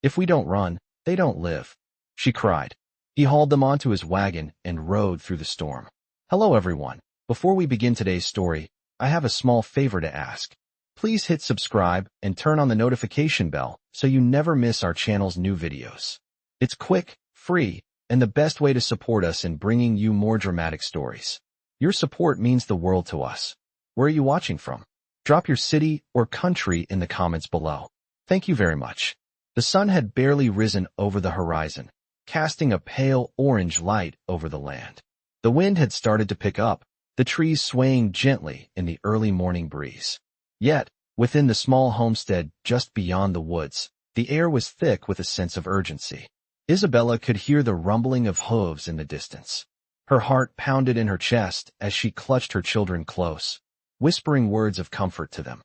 If we don't run, they don't live, she cried. He hauled them onto his wagon and rode through the storm. Hello everyone. Before we begin today's story, I have a small favor to ask. Please hit subscribe and turn on the notification bell so you never miss our channel's new videos. It's quick, free, and the best way to support us in bringing you more dramatic stories. Your support means the world to us. Where are you watching from? Drop your city or country in the comments below. Thank you very much. The sun had barely risen over the horizon, casting a pale orange light over the land. The wind had started to pick up, the trees swaying gently in the early morning breeze. Yet, within the small homestead just beyond the woods, the air was thick with a sense of urgency. Isabella could hear the rumbling of hooves in the distance. Her heart pounded in her chest as she clutched her children close, whispering words of comfort to them.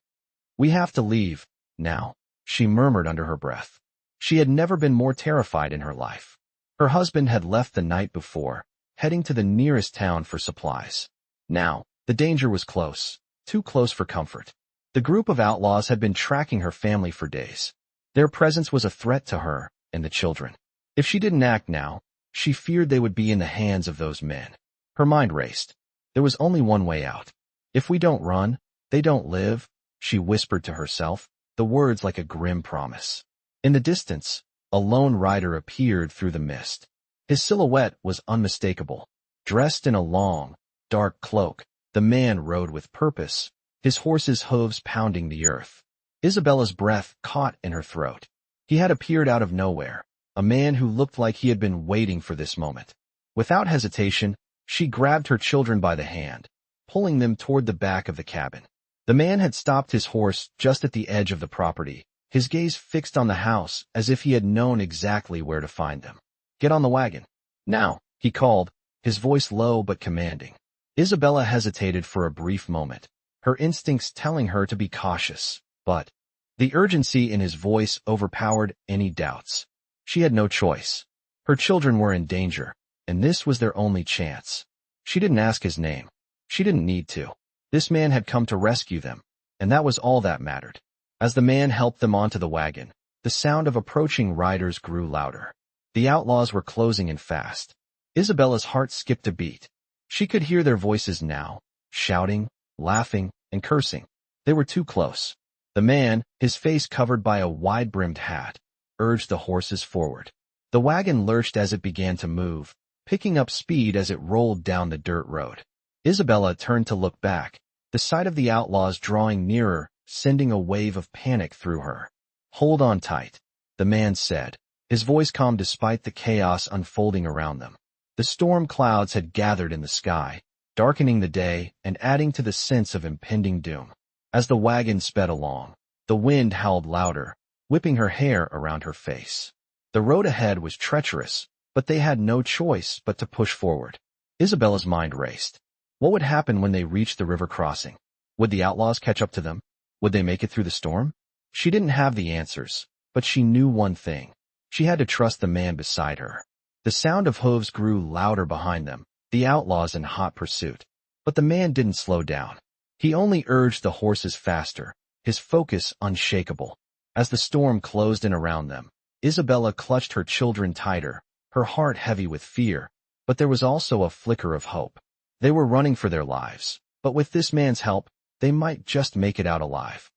"We have to leave, now," she murmured under her breath. She had never been more terrified in her life. Her husband had left the night before, heading to the nearest town for supplies. Now, the danger was close, too close for comfort. The group of outlaws had been tracking her family for days. Their presence was a threat to her and the children. If she didn't act now, she feared they would be in the hands of those men. Her mind raced. There was only one way out. If we don't run, they don't live, she whispered to herself, the words like a grim promise. In the distance, a lone rider appeared through the mist. His silhouette was unmistakable. Dressed in a long, dark cloak, the man rode with purpose, his horse's hooves pounding the earth. Isabella's breath caught in her throat. He had appeared out of nowhere, a man who looked like he had been waiting for this moment. Without hesitation, she grabbed her children by the hand, pulling them toward the back of the cabin. The man had stopped his horse just at the edge of the property, his gaze fixed on the house as if he had known exactly where to find them. "Get on the wagon. Now," he called, his voice low but commanding. Isabella hesitated for a brief moment, her instincts telling her to be cautious, but the urgency in his voice overpowered any doubts. She had no choice. Her children were in danger, and this was their only chance. She didn't ask his name. She didn't need to. This man had come to rescue them, and that was all that mattered. As the man helped them onto the wagon, the sound of approaching riders grew louder. The outlaws were closing in fast. Isabella's heart skipped a beat. She could hear their voices now, shouting, laughing, and cursing. They were too close. The man, his face covered by a wide-brimmed hat, urged the horses forward. The wagon lurched as it began to move, picking up speed as it rolled down the dirt road. Isabella turned to look back, the sight of the outlaws drawing nearer, sending a wave of panic through her. "Hold on tight," the man said, his voice calm despite the chaos unfolding around them. The storm clouds had gathered in the sky, darkening the day and adding to the sense of impending doom. As the wagon sped along, the wind howled louder, whipping her hair around her face. The road ahead was treacherous, but they had no choice but to push forward. Isabella's mind raced. What would happen when they reached the river crossing? Would the outlaws catch up to them? Would they make it through the storm? She didn't have the answers, but she knew one thing. She had to trust the man beside her. The sound of hooves grew louder behind them, the outlaws in hot pursuit. But the man didn't slow down. He only urged the horses faster, his focus unshakable. As the storm closed in around them, Isabella clutched her children tighter, her heart heavy with fear, but there was also a flicker of hope. They were running for their lives, but with this man's help, they might just make it out alive.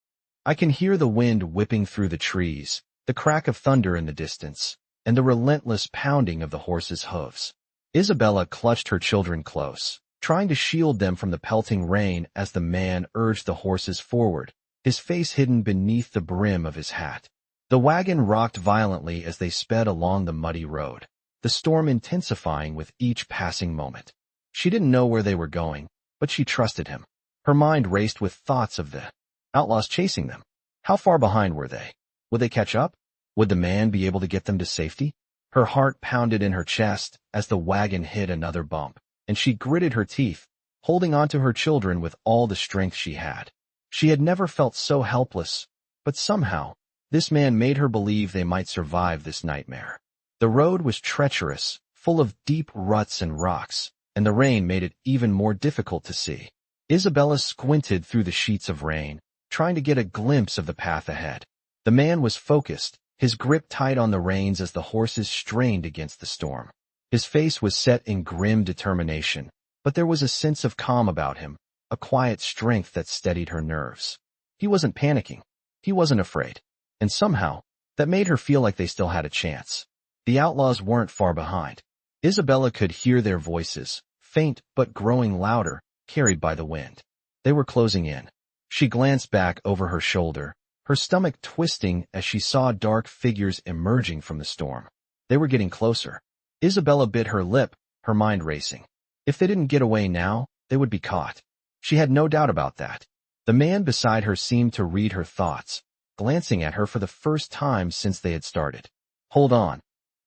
I can hear the wind whipping through the trees, the crack of thunder in the distance, and the relentless pounding of the horses' hooves. Isabella clutched her children close, trying to shield them from the pelting rain as the man urged the horses forward, his face hidden beneath the brim of his hat. The wagon rocked violently as they sped along the muddy road, the storm intensifying with each passing moment. She didn't know where they were going, but she trusted him. Her mind raced with thoughts of the outlaws chasing them. How far behind were they? Would they catch up? Would the man be able to get them to safety? Her heart pounded in her chest as the wagon hit another bump, and she gritted her teeth, holding on to her children with all the strength she had. She had never felt so helpless, but somehow, this man made her believe they might survive this nightmare. The road was treacherous, full of deep ruts and rocks, and the rain made it even more difficult to see. Isabella squinted through the sheets of rain, trying to get a glimpse of the path ahead. The man was focused, his grip tight on the reins as the horses strained against the storm. His face was set in grim determination, but there was a sense of calm about him, a quiet strength that steadied her nerves. He wasn't panicking. He wasn't afraid. And somehow, that made her feel like they still had a chance. The outlaws weren't far behind. Isabella could hear their voices, faint but growing louder, carried by the wind. They were closing in. She glanced back over her shoulder, her stomach twisting as she saw dark figures emerging from the storm. They were getting closer. Isabella bit her lip, her mind racing. If they didn't get away now, they would be caught. She had no doubt about that. The man beside her seemed to read her thoughts, glancing at her for the first time since they had started. "Hold on,"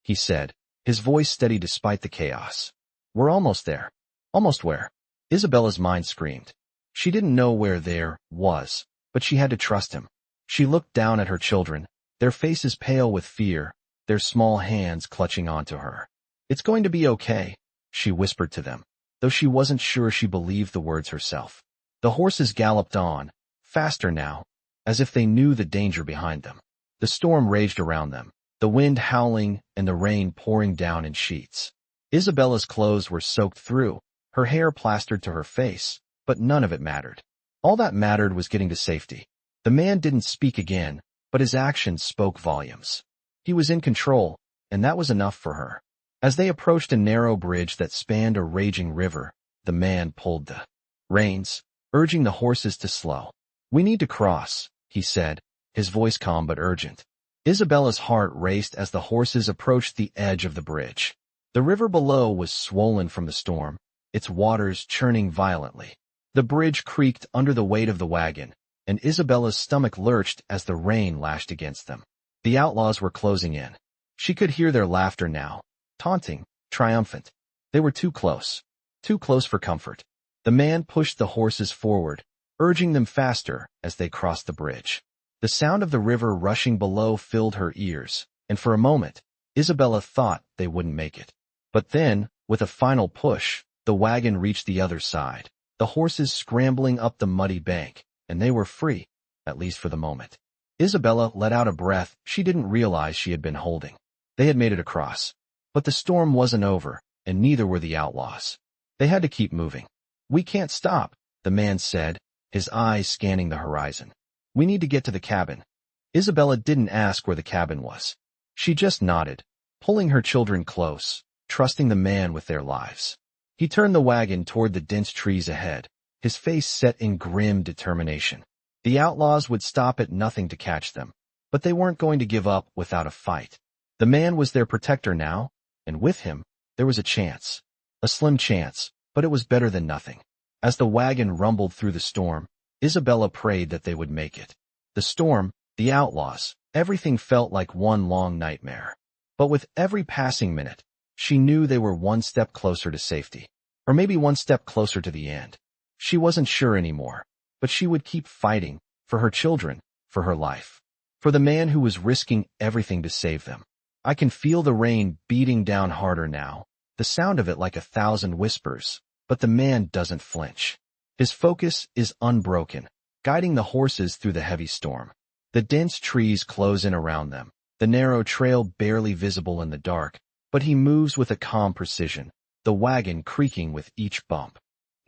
he said, his voice steady despite the chaos. "We're almost there." Almost where? Isabella's mind screamed. She didn't know where there was, but she had to trust him. She looked down at her children, their faces pale with fear, their small hands clutching onto her. "It's going to be okay," she whispered to them, though she wasn't sure she believed the words herself. The horses galloped on, faster now, as if they knew the danger behind them. The storm raged around them, the wind howling and the rain pouring down in sheets. Isabella's clothes were soaked through, her hair plastered to her face, but none of it mattered. All that mattered was getting to safety. The man didn't speak again, but his actions spoke volumes. He was in control, and that was enough for her. As they approached a narrow bridge that spanned a raging river, the man pulled the reins, urging the horses to slow. "We need to cross," he said, his voice calm but urgent. Isabella's heart raced as the horses approached the edge of the bridge. The river below was swollen from the storm, its waters churning violently. The bridge creaked under the weight of the wagon, and Isabella's stomach lurched as the rain lashed against them. The outlaws were closing in. She could hear their laughter now, taunting, triumphant. They were too close for comfort. The man pushed the horses forward, urging them faster as they crossed the bridge. The sound of the river rushing below filled her ears, and for a moment, Isabella thought they wouldn't make it. But then, with a final push, the wagon reached the other side, the horses scrambling up the muddy bank, and they were free, at least for the moment. Isabella let out a breath she didn't realize she had been holding. They had made it across. But the storm wasn't over, and neither were the outlaws. They had to keep moving. "We can't stop," the man said, his eyes scanning the horizon. "We need to get to the cabin." Isabella didn't ask where the cabin was. She just nodded, pulling her children close, trusting the man with their lives. He turned the wagon toward the dense trees ahead, his face set in grim determination. The outlaws would stop at nothing to catch them, but they weren't going to give up without a fight. The man was their protector now, and with him, there was a chance. A slim chance, but it was better than nothing. As the wagon rumbled through the storm, Isabella prayed that they would make it. The storm, the outlaws, everything felt like one long nightmare. But with every passing minute, she knew they were one step closer to safety. Or maybe one step closer to the end. She wasn't sure anymore, but she would keep fighting, for her children, for her life. For the man who was risking everything to save them. I can feel the rain beating down harder now, the sound of it like 1,000 whispers, but the man doesn't flinch. His focus is unbroken, guiding the horses through the heavy storm. The dense trees close in around them, the narrow trail barely visible in the dark, but he moves with a calm precision, the wagon creaking with each bump.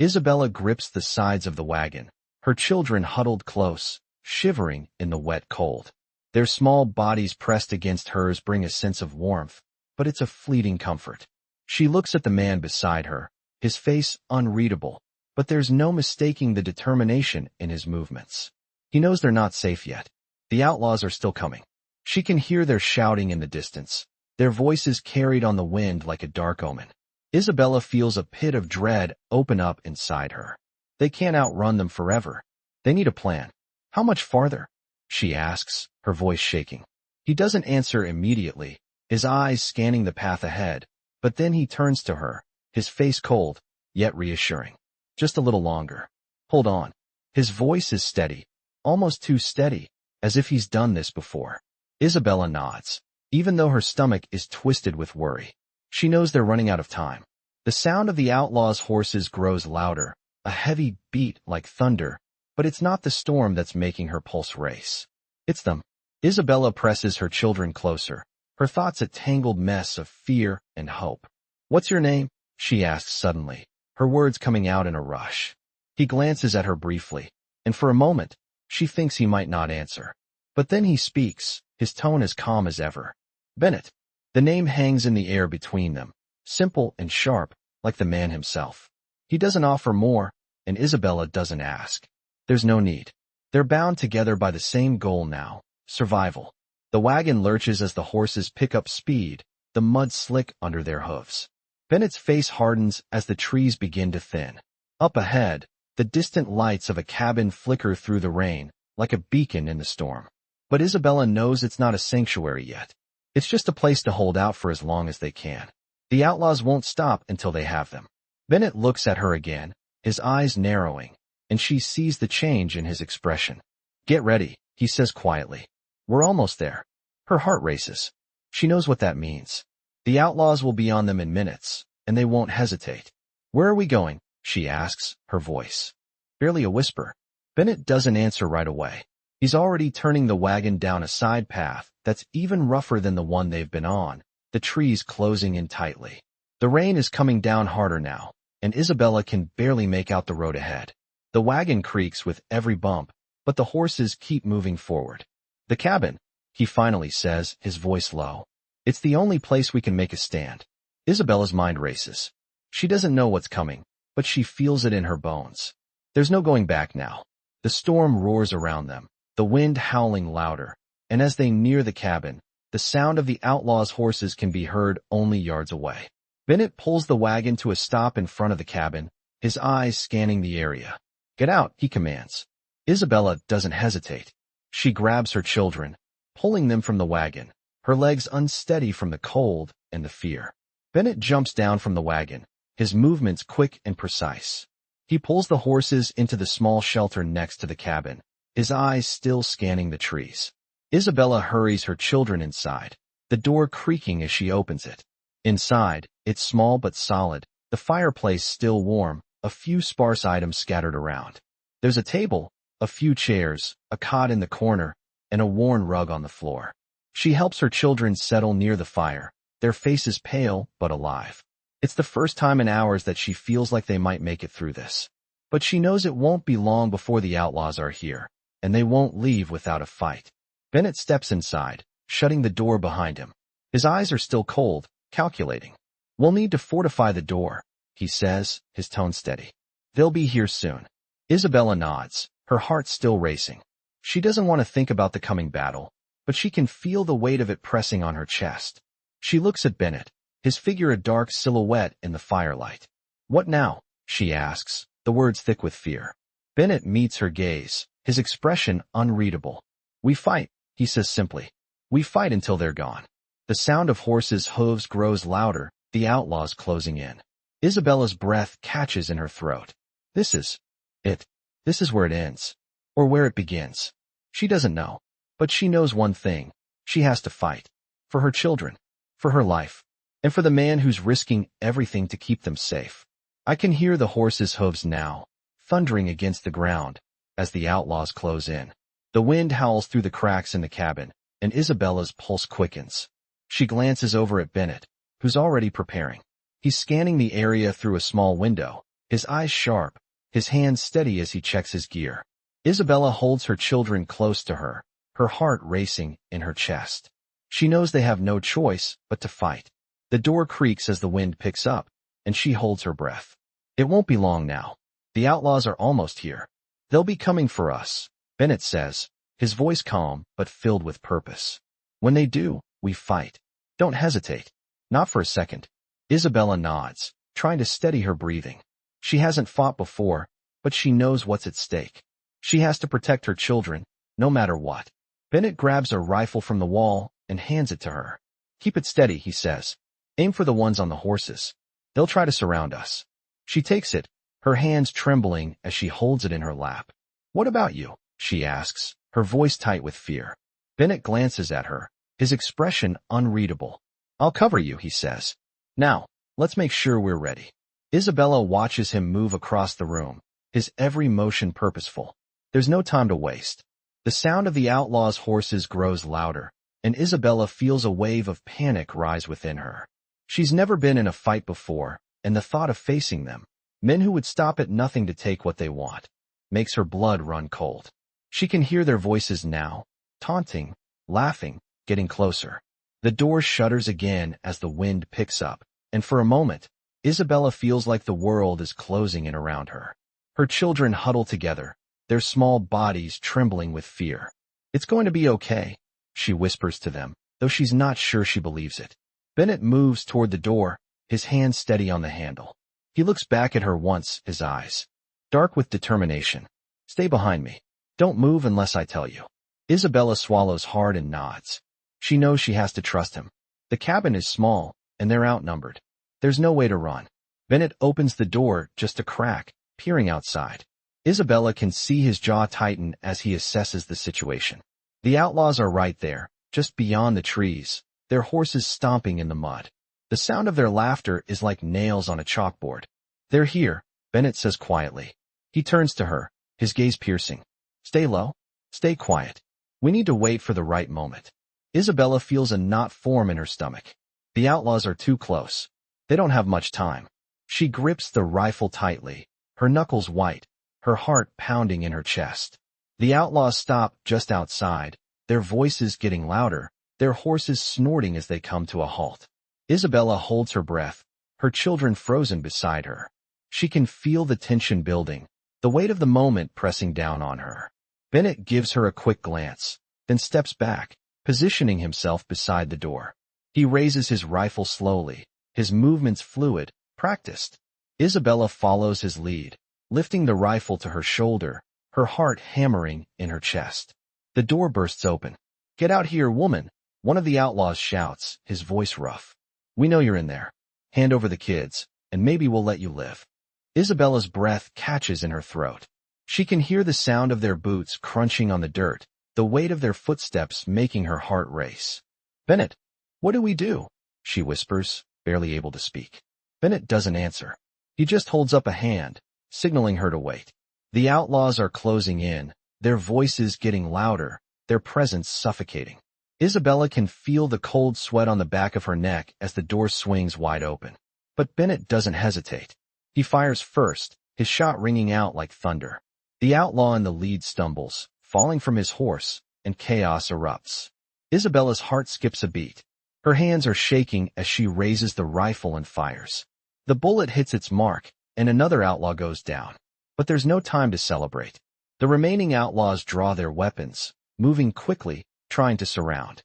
Isabella grips the sides of the wagon, her children huddled close, shivering in the wet cold. Their small bodies pressed against hers bring a sense of warmth, but it's a fleeting comfort. She looks at the man beside her, his face unreadable, but there's no mistaking the determination in his movements. He knows they're not safe yet. The outlaws are still coming. She can hear their shouting in the distance, their voices carried on the wind like a dark omen. Isabella feels a pit of dread open up inside her. They can't outrun them forever. They need a plan. "How much farther?" she asks, her voice shaking. He doesn't answer immediately, his eyes scanning the path ahead, but then he turns to her, his face cold, yet reassuring. "Just a little longer. Hold on." His voice is steady, almost too steady, as if he's done this before. Isabella nods, even though her stomach is twisted with worry. She knows they're running out of time. The sound of the outlaws' horses grows louder, a heavy beat like thunder, but it's not the storm that's making her pulse race. It's them. Isabella presses her children closer, her thoughts a tangled mess of fear and hope. "What's your name?" she asks suddenly, her words coming out in a rush. He glances at her briefly, and for a moment, she thinks he might not answer. But then he speaks, his tone as calm as ever. "Bennett." The name hangs in the air between them, simple and sharp, like the man himself. He doesn't offer more, and Isabella doesn't ask. There's no need. They're bound together by the same goal now, survival. The wagon lurches as the horses pick up speed, the mud slick under their hooves. Bennett's face hardens as the trees begin to thin. Up ahead, the distant lights of a cabin flicker through the rain, like a beacon in the storm. But Isabella knows it's not a sanctuary yet. It's just a place to hold out for as long as they can. The outlaws won't stop until they have them. Bennett looks at her again, his eyes narrowing, and she sees the change in his expression. "Get ready," he says quietly. "We're almost there." Her heart races. She knows what that means. The outlaws will be on them in minutes, and they won't hesitate. "Where are we going?" she asks, her voice barely a whisper. Bennett doesn't answer right away. He's already turning the wagon down a side path that's even rougher than the one they've been on, the trees closing in tightly. The rain is coming down harder now, and Isabella can barely make out the road ahead. The wagon creaks with every bump, but the horses keep moving forward. "The cabin," he finally says, his voice low. "It's the only place we can make a stand." Isabella's mind races. She doesn't know what's coming, but she feels it in her bones. There's no going back now. The storm roars around them, the wind howling louder, and as they near the cabin, the sound of the outlaws' horses can be heard only yards away. Bennett pulls the wagon to a stop in front of the cabin, his eyes scanning the area. "Get out," he commands. Isabella doesn't hesitate. She grabs her children, pulling them from the wagon, her legs unsteady from the cold and the fear. Bennett jumps down from the wagon, his movements quick and precise. He pulls the horses into the small shelter next to the cabin, his eyes still scanning the trees. Isabella hurries her children inside, the door creaking as she opens it. Inside, it's small but solid, the fireplace still warm, a few sparse items scattered around. There's a table, a few chairs, a cot in the corner, and a worn rug on the floor. She helps her children settle near the fire, their faces pale but alive. It's the first time in hours that she feels like they might make it through this. But she knows it won't be long before the outlaws are here, and they won't leave without a fight. Bennett steps inside, shutting the door behind him. His eyes are still cold, calculating. "We'll need to fortify the door," he says, his tone steady. "They'll be here soon." Isabella nods, her heart still racing. She doesn't want to think about the coming battle, but she can feel the weight of it pressing on her chest. She looks at Bennett, his figure a dark silhouette in the firelight. "What now?" she asks, the words thick with fear. Bennett meets her gaze, his expression unreadable. "We fight," he says simply. "We fight until they're gone." The sound of horses' hooves grows louder, the outlaws closing in. Isabella's breath catches in her throat. This is it. This is where it ends. Or where it begins. She doesn't know. But she knows one thing. She has to fight. For her children. For her life. And for the man who's risking everything to keep them safe. I can hear the horses' hooves now, thundering against the ground, as the outlaws close in. The wind howls through the cracks in the cabin, and Isabella's pulse quickens. She glances over at Bennett, who's already preparing. He's scanning the area through a small window, his eyes sharp, his hands steady as he checks his gear. Isabella holds her children close to her, her heart racing in her chest. She knows they have no choice but to fight. The door creaks as the wind picks up, and she holds her breath. It won't be long now. The outlaws are almost here. They'll be coming for us, Bennett says, his voice calm but filled with purpose. When they do, we fight. Don't hesitate. Not for a second. Isabella nods, trying to steady her breathing. She hasn't fought before, but she knows what's at stake. She has to protect her children, no matter what. Bennett grabs a rifle from the wall and hands it to her. "Keep it steady," he says. "Aim for the ones on the horses. They'll try to surround us." She takes it, her hands trembling as she holds it in her lap. "What about you?" she asks, her voice tight with fear. Bennett glances at her, his expression unreadable. "I'll cover you," he says. "Now, let's make sure we're ready." Isabella watches him move across the room, his every motion purposeful. There's no time to waste. The sound of the outlaws' horses grows louder, and Isabella feels a wave of panic rise within her. She's never been in a fight before, and the thought of facing them, men who would stop at nothing to take what they want, makes her blood run cold. She can hear their voices now, taunting, laughing, getting closer. The door shudders again as the wind picks up, and for a moment, Isabella feels like the world is closing in around her. Her children huddle together, their small bodies trembling with fear. "It's going to be okay," she whispers to them, though she's not sure she believes it. Bennett moves toward the door, his hand steady on the handle. He looks back at her once, his eyes dark with determination. "Stay behind me. Don't move unless I tell you." Isabella swallows hard and nods. She knows she has to trust him. The cabin is small, and they're outnumbered. There's no way to run. Bennett opens the door just a crack, peering outside. Isabella can see his jaw tighten as he assesses the situation. The outlaws are right there, just beyond the trees, their horses stomping in the mud. The sound of their laughter is like nails on a chalkboard. "They're here," Bennett says quietly. He turns to her, his gaze piercing. "Stay low. Stay quiet. We need to wait for the right moment." Isabella feels a knot form in her stomach. The outlaws are too close. They don't have much time. She grips the rifle tightly, her knuckles white, her heart pounding in her chest. The outlaws stop just outside, their voices getting louder, their horses snorting as they come to a halt. Isabella holds her breath, her children frozen beside her. She can feel the tension building, the weight of the moment pressing down on her. Bennett gives her a quick glance, then steps back, positioning himself beside the door. He raises his rifle slowly, his movements fluid, practiced. Isabella follows his lead, lifting the rifle to her shoulder, her heart hammering in her chest. The door bursts open. "Get out here, woman," one of the outlaws shouts, his voice rough. "We know you're in there. Hand over the kids, and maybe we'll let you live." Isabella's breath catches in her throat. She can hear the sound of their boots crunching on the dirt, the weight of their footsteps making her heart race. "Bennett, what do we do?" she whispers, barely able to speak. Bennett doesn't answer. He just holds up a hand, signaling her to wait. The outlaws are closing in, their voices getting louder, their presence suffocating. Isabella can feel the cold sweat on the back of her neck as the door swings wide open. But Bennett doesn't hesitate. He fires first, his shot ringing out like thunder. The outlaw in the lead stumbles, falling from his horse, and chaos erupts. Isabella's heart skips a beat. Her hands are shaking as she raises the rifle and fires. The bullet hits its mark, and another outlaw goes down. But there's no time to celebrate. The remaining outlaws draw their weapons, moving quickly, trying to surround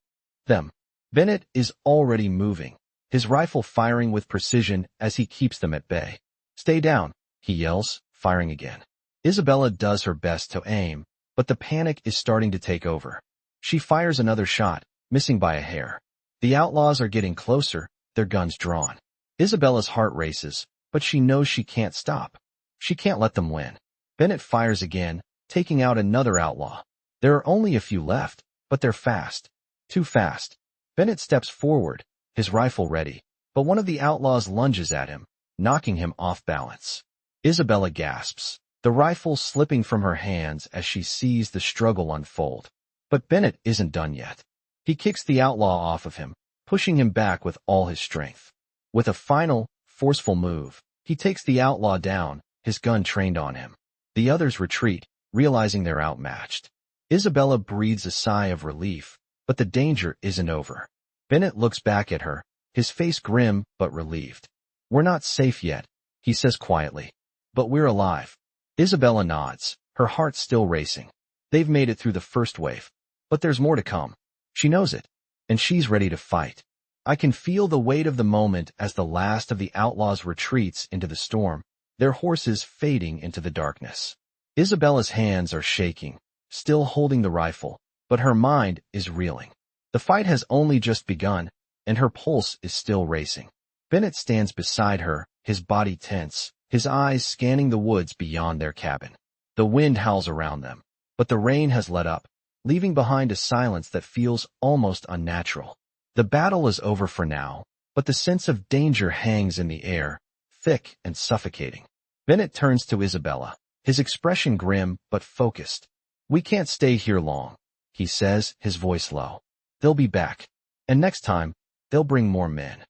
them. Bennett is already moving, his rifle firing with precision as he keeps them at bay. "Stay down," he yells, firing again. Isabella does her best to aim, but the panic is starting to take over. She fires another shot, missing by a hair. The outlaws are getting closer, their guns drawn. Isabella's heart races, but she knows she can't stop. She can't let them win. Bennett fires again, taking out another outlaw. There are only a few left, but they're fast. Too fast. Bennett steps forward, his rifle ready, but one of the outlaws lunges at him, knocking him off balance. Isabella gasps, the rifle slipping from her hands as she sees the struggle unfold. But Bennett isn't done yet. He kicks the outlaw off of him, pushing him back with all his strength. With a final, forceful move, he takes the outlaw down, his gun trained on him. The others retreat, realizing they're outmatched. Isabella breathes a sigh of relief, but the danger isn't over. Bennett looks back at her, his face grim but relieved. "We're not safe yet," he says quietly. "But we're alive." Isabella nods, her heart still racing. They've made it through the first wave. But there's more to come. She knows it, and she's ready to fight. I can feel the weight of the moment as the last of the outlaws retreats into the storm, their horses fading into the darkness. Isabella's hands are shaking, still holding the rifle, but her mind is reeling. The fight has only just begun, and her pulse is still racing. Bennett stands beside her, his body tense, his eyes scanning the woods beyond their cabin. The wind howls around them, but the rain has let up, leaving behind a silence that feels almost unnatural. The battle is over for now, but the sense of danger hangs in the air, thick and suffocating. Bennett turns to Isabella, his expression grim but focused. We can't stay here long, he says, his voice low. They'll be back. And next time, they'll bring more men.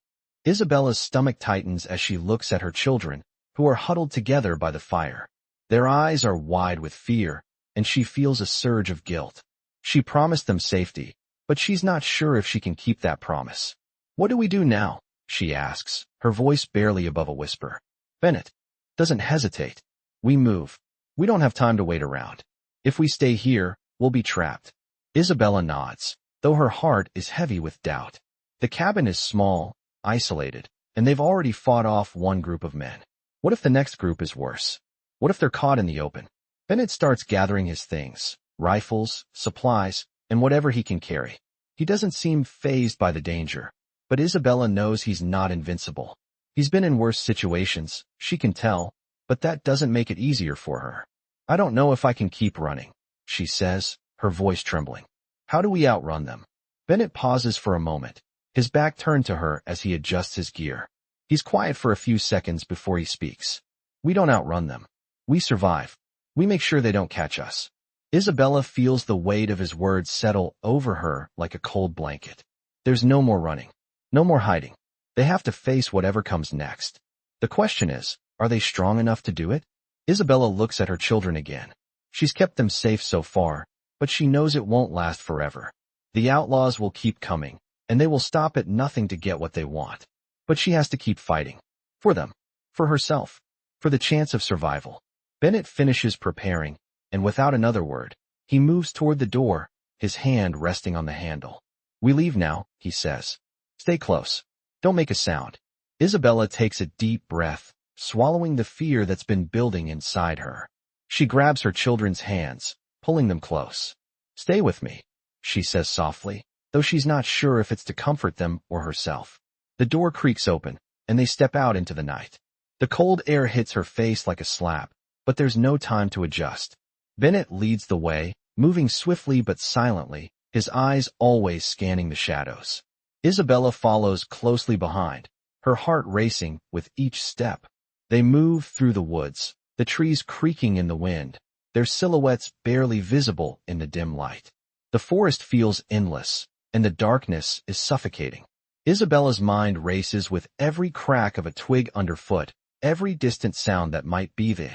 Isabella's stomach tightens as she looks at her children, who are huddled together by the fire. Their eyes are wide with fear, and she feels a surge of guilt. She promised them safety, but she's not sure if she can keep that promise. What do we do now? She asks, her voice barely above a whisper. Bennett doesn't hesitate. We move. We don't have time to wait around. If we stay here, we'll be trapped. Isabella nods, though her heart is heavy with doubt. The cabin is small, isolated, and they've already fought off one group of men. What if the next group is worse? What if they're caught in the open? Bennett starts gathering his things, rifles, supplies, and whatever he can carry. He doesn't seem fazed by the danger, but Isabella knows he's not invincible. He's been in worse situations, she can tell, but that doesn't make it easier for her. I don't know if I can keep running, she says, her voice trembling. How do we outrun them? Bennett pauses for a moment, his back turned to her as he adjusts his gear. He's quiet for a few seconds before he speaks. We don't outrun them. We survive. We make sure they don't catch us. Isabella feels the weight of his words settle over her like a cold blanket. There's no more running. No more hiding. They have to face whatever comes next. The question is, are they strong enough to do it? Isabella looks at her children again. She's kept them safe so far, but she knows it won't last forever. The outlaws will keep coming, and they will stop at nothing to get what they want. But she has to keep fighting. For them. For herself. For the chance of survival. Bennett finishes preparing, and without another word, he moves toward the door, his hand resting on the handle. We leave now, he says. Stay close. Don't make a sound. Isabella takes a deep breath, swallowing the fear that's been building inside her. She grabs her children's hands, pulling them close. Stay with me, she says softly, though she's not sure if it's to comfort them or herself. The door creaks open, and they step out into the night. The cold air hits her face like a slap, but there's no time to adjust. Bennett leads the way, moving swiftly but silently, his eyes always scanning the shadows. Isabella follows closely behind, her heart racing with each step. They move through the woods, the trees creaking in the wind, their silhouettes barely visible in the dim light. The forest feels endless, and the darkness is suffocating. Isabella's mind races with every crack of a twig underfoot, every distant sound that might be the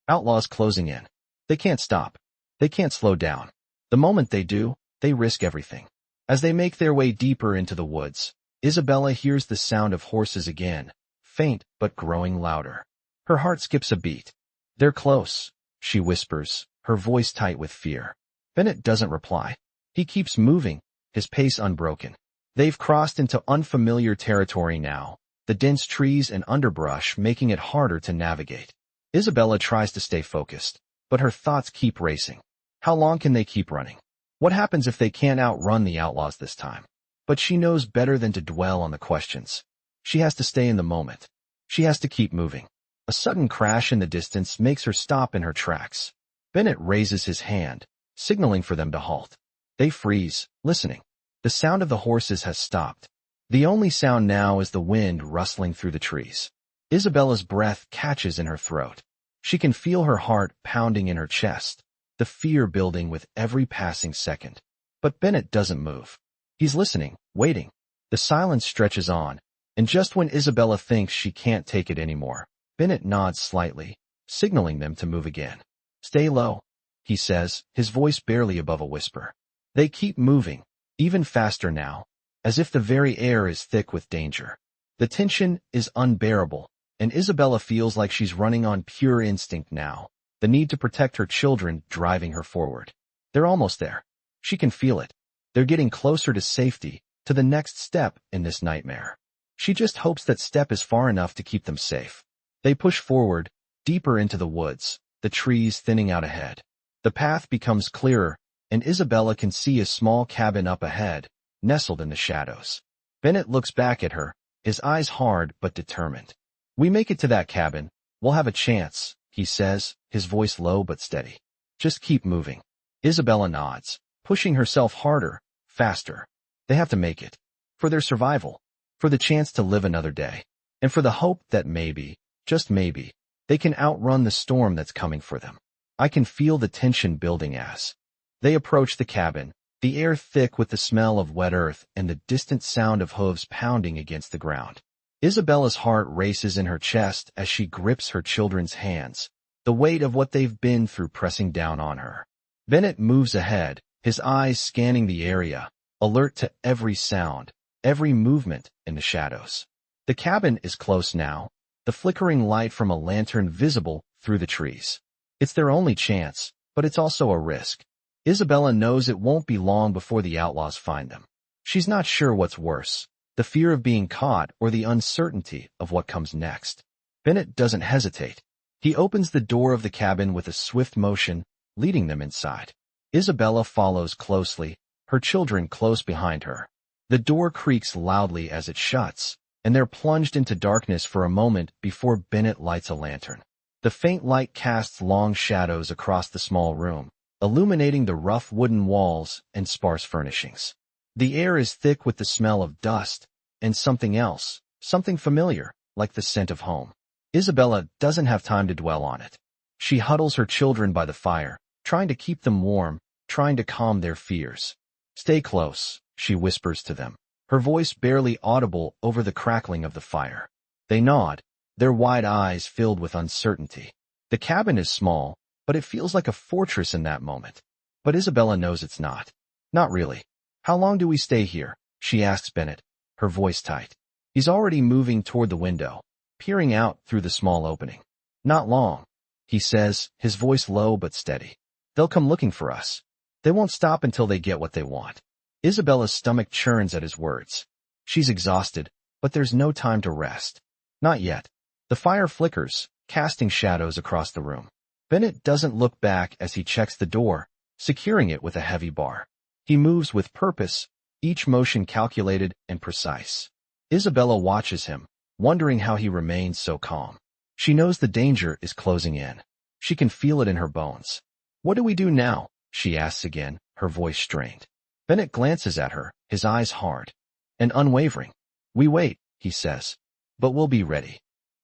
outlaws closing in. They can't stop. They can't slow down. The moment they do, they risk everything. As they make their way deeper into the woods, Isabella hears the sound of horses again, faint but growing louder. Her heart skips a beat. They're close, she whispers, her voice tight with fear. Bennett doesn't reply. He keeps moving, his pace unbroken. They've crossed into unfamiliar territory now, the dense trees and underbrush making it harder to navigate. Isabella tries to stay focused, but her thoughts keep racing. How long can they keep running? What happens if they can't outrun the outlaws this time? But she knows better than to dwell on the questions. She has to stay in the moment. She has to keep moving. A sudden crash in the distance makes her stop in her tracks. Bennett raises his hand, signaling for them to halt. They freeze, listening. The sound of the horses has stopped. The only sound now is the wind rustling through the trees. Isabella's breath catches in her throat. She can feel her heart pounding in her chest, the fear building with every passing second. But Bennett doesn't move. He's listening, waiting. The silence stretches on, and just when Isabella thinks she can't take it anymore, Bennett nods slightly, signaling them to move again. Stay low, he says, his voice barely above a whisper. They keep moving, even faster now, as if the very air is thick with danger. The tension is unbearable, and Isabella feels like she's running on pure instinct now, the need to protect her children driving her forward. They're almost there. She can feel it. They're getting closer to safety, to the next step in this nightmare. She just hopes that step is far enough to keep them safe. They push forward, deeper into the woods, the trees thinning out ahead. The path becomes clearer, and Isabella can see a small cabin up ahead, nestled in the shadows. Bennett looks back at her, his eyes hard but determined. We make it to that cabin, we'll have a chance, he says, his voice low but steady. Just keep moving. Isabella nods, pushing herself harder, faster. They have to make it. For their survival. For the chance to live another day. And for the hope that maybe, just maybe, they can outrun the storm that's coming for them. I can feel the tension building as They approach the cabin, the air thick with the smell of wet earth and the distant sound of hooves pounding against the ground. Isabella's heart races in her chest as she grips her children's hands, the weight of what they've been through pressing down on her. Bennett moves ahead, his eyes scanning the area, alert to every sound, every movement in the shadows. The cabin is close now, the flickering light from a lantern visible through the trees. It's their only chance, but it's also a risk. Isabella knows it won't be long before the outlaws find them. She's not sure what's worse, the fear of being caught or the uncertainty of what comes next. Bennett doesn't hesitate. He opens the door of the cabin with a swift motion, leading them inside. Isabella follows closely, her children close behind her. The door creaks loudly as it shuts, and they're plunged into darkness for a moment before Bennett lights a lantern. The faint light casts long shadows across the small room, illuminating the rough wooden walls and sparse furnishings. The air is thick with the smell of dust and something else, something familiar, like the scent of home. Isabella doesn't have time to dwell on it. She huddles her children by the fire, trying to keep them warm, trying to calm their fears. "Stay close," she whispers to them, her voice barely audible over the crackling of the fire. They nod, their wide eyes filled with uncertainty. The cabin is small, but it feels like a fortress in that moment. But Isabella knows it's not. Not really. "How long do we stay here?" she asks Bennett, her voice tight. He's already moving toward the window, peering out through the small opening. "Not long," he says, his voice low but steady. "They'll come looking for us. They won't stop until they get what they want." Isabella's stomach churns at his words. She's exhausted, but there's no time to rest. Not yet. The fire flickers, casting shadows across the room. Bennett doesn't look back as he checks the door, securing it with a heavy bar. He moves with purpose, each motion calculated and precise. Isabella watches him, wondering how he remains so calm. She knows the danger is closing in. She can feel it in her bones. "What do we do now?" she asks again, her voice strained. Bennett glances at her, his eyes hard and unwavering. "We wait," he says, "but we'll be ready."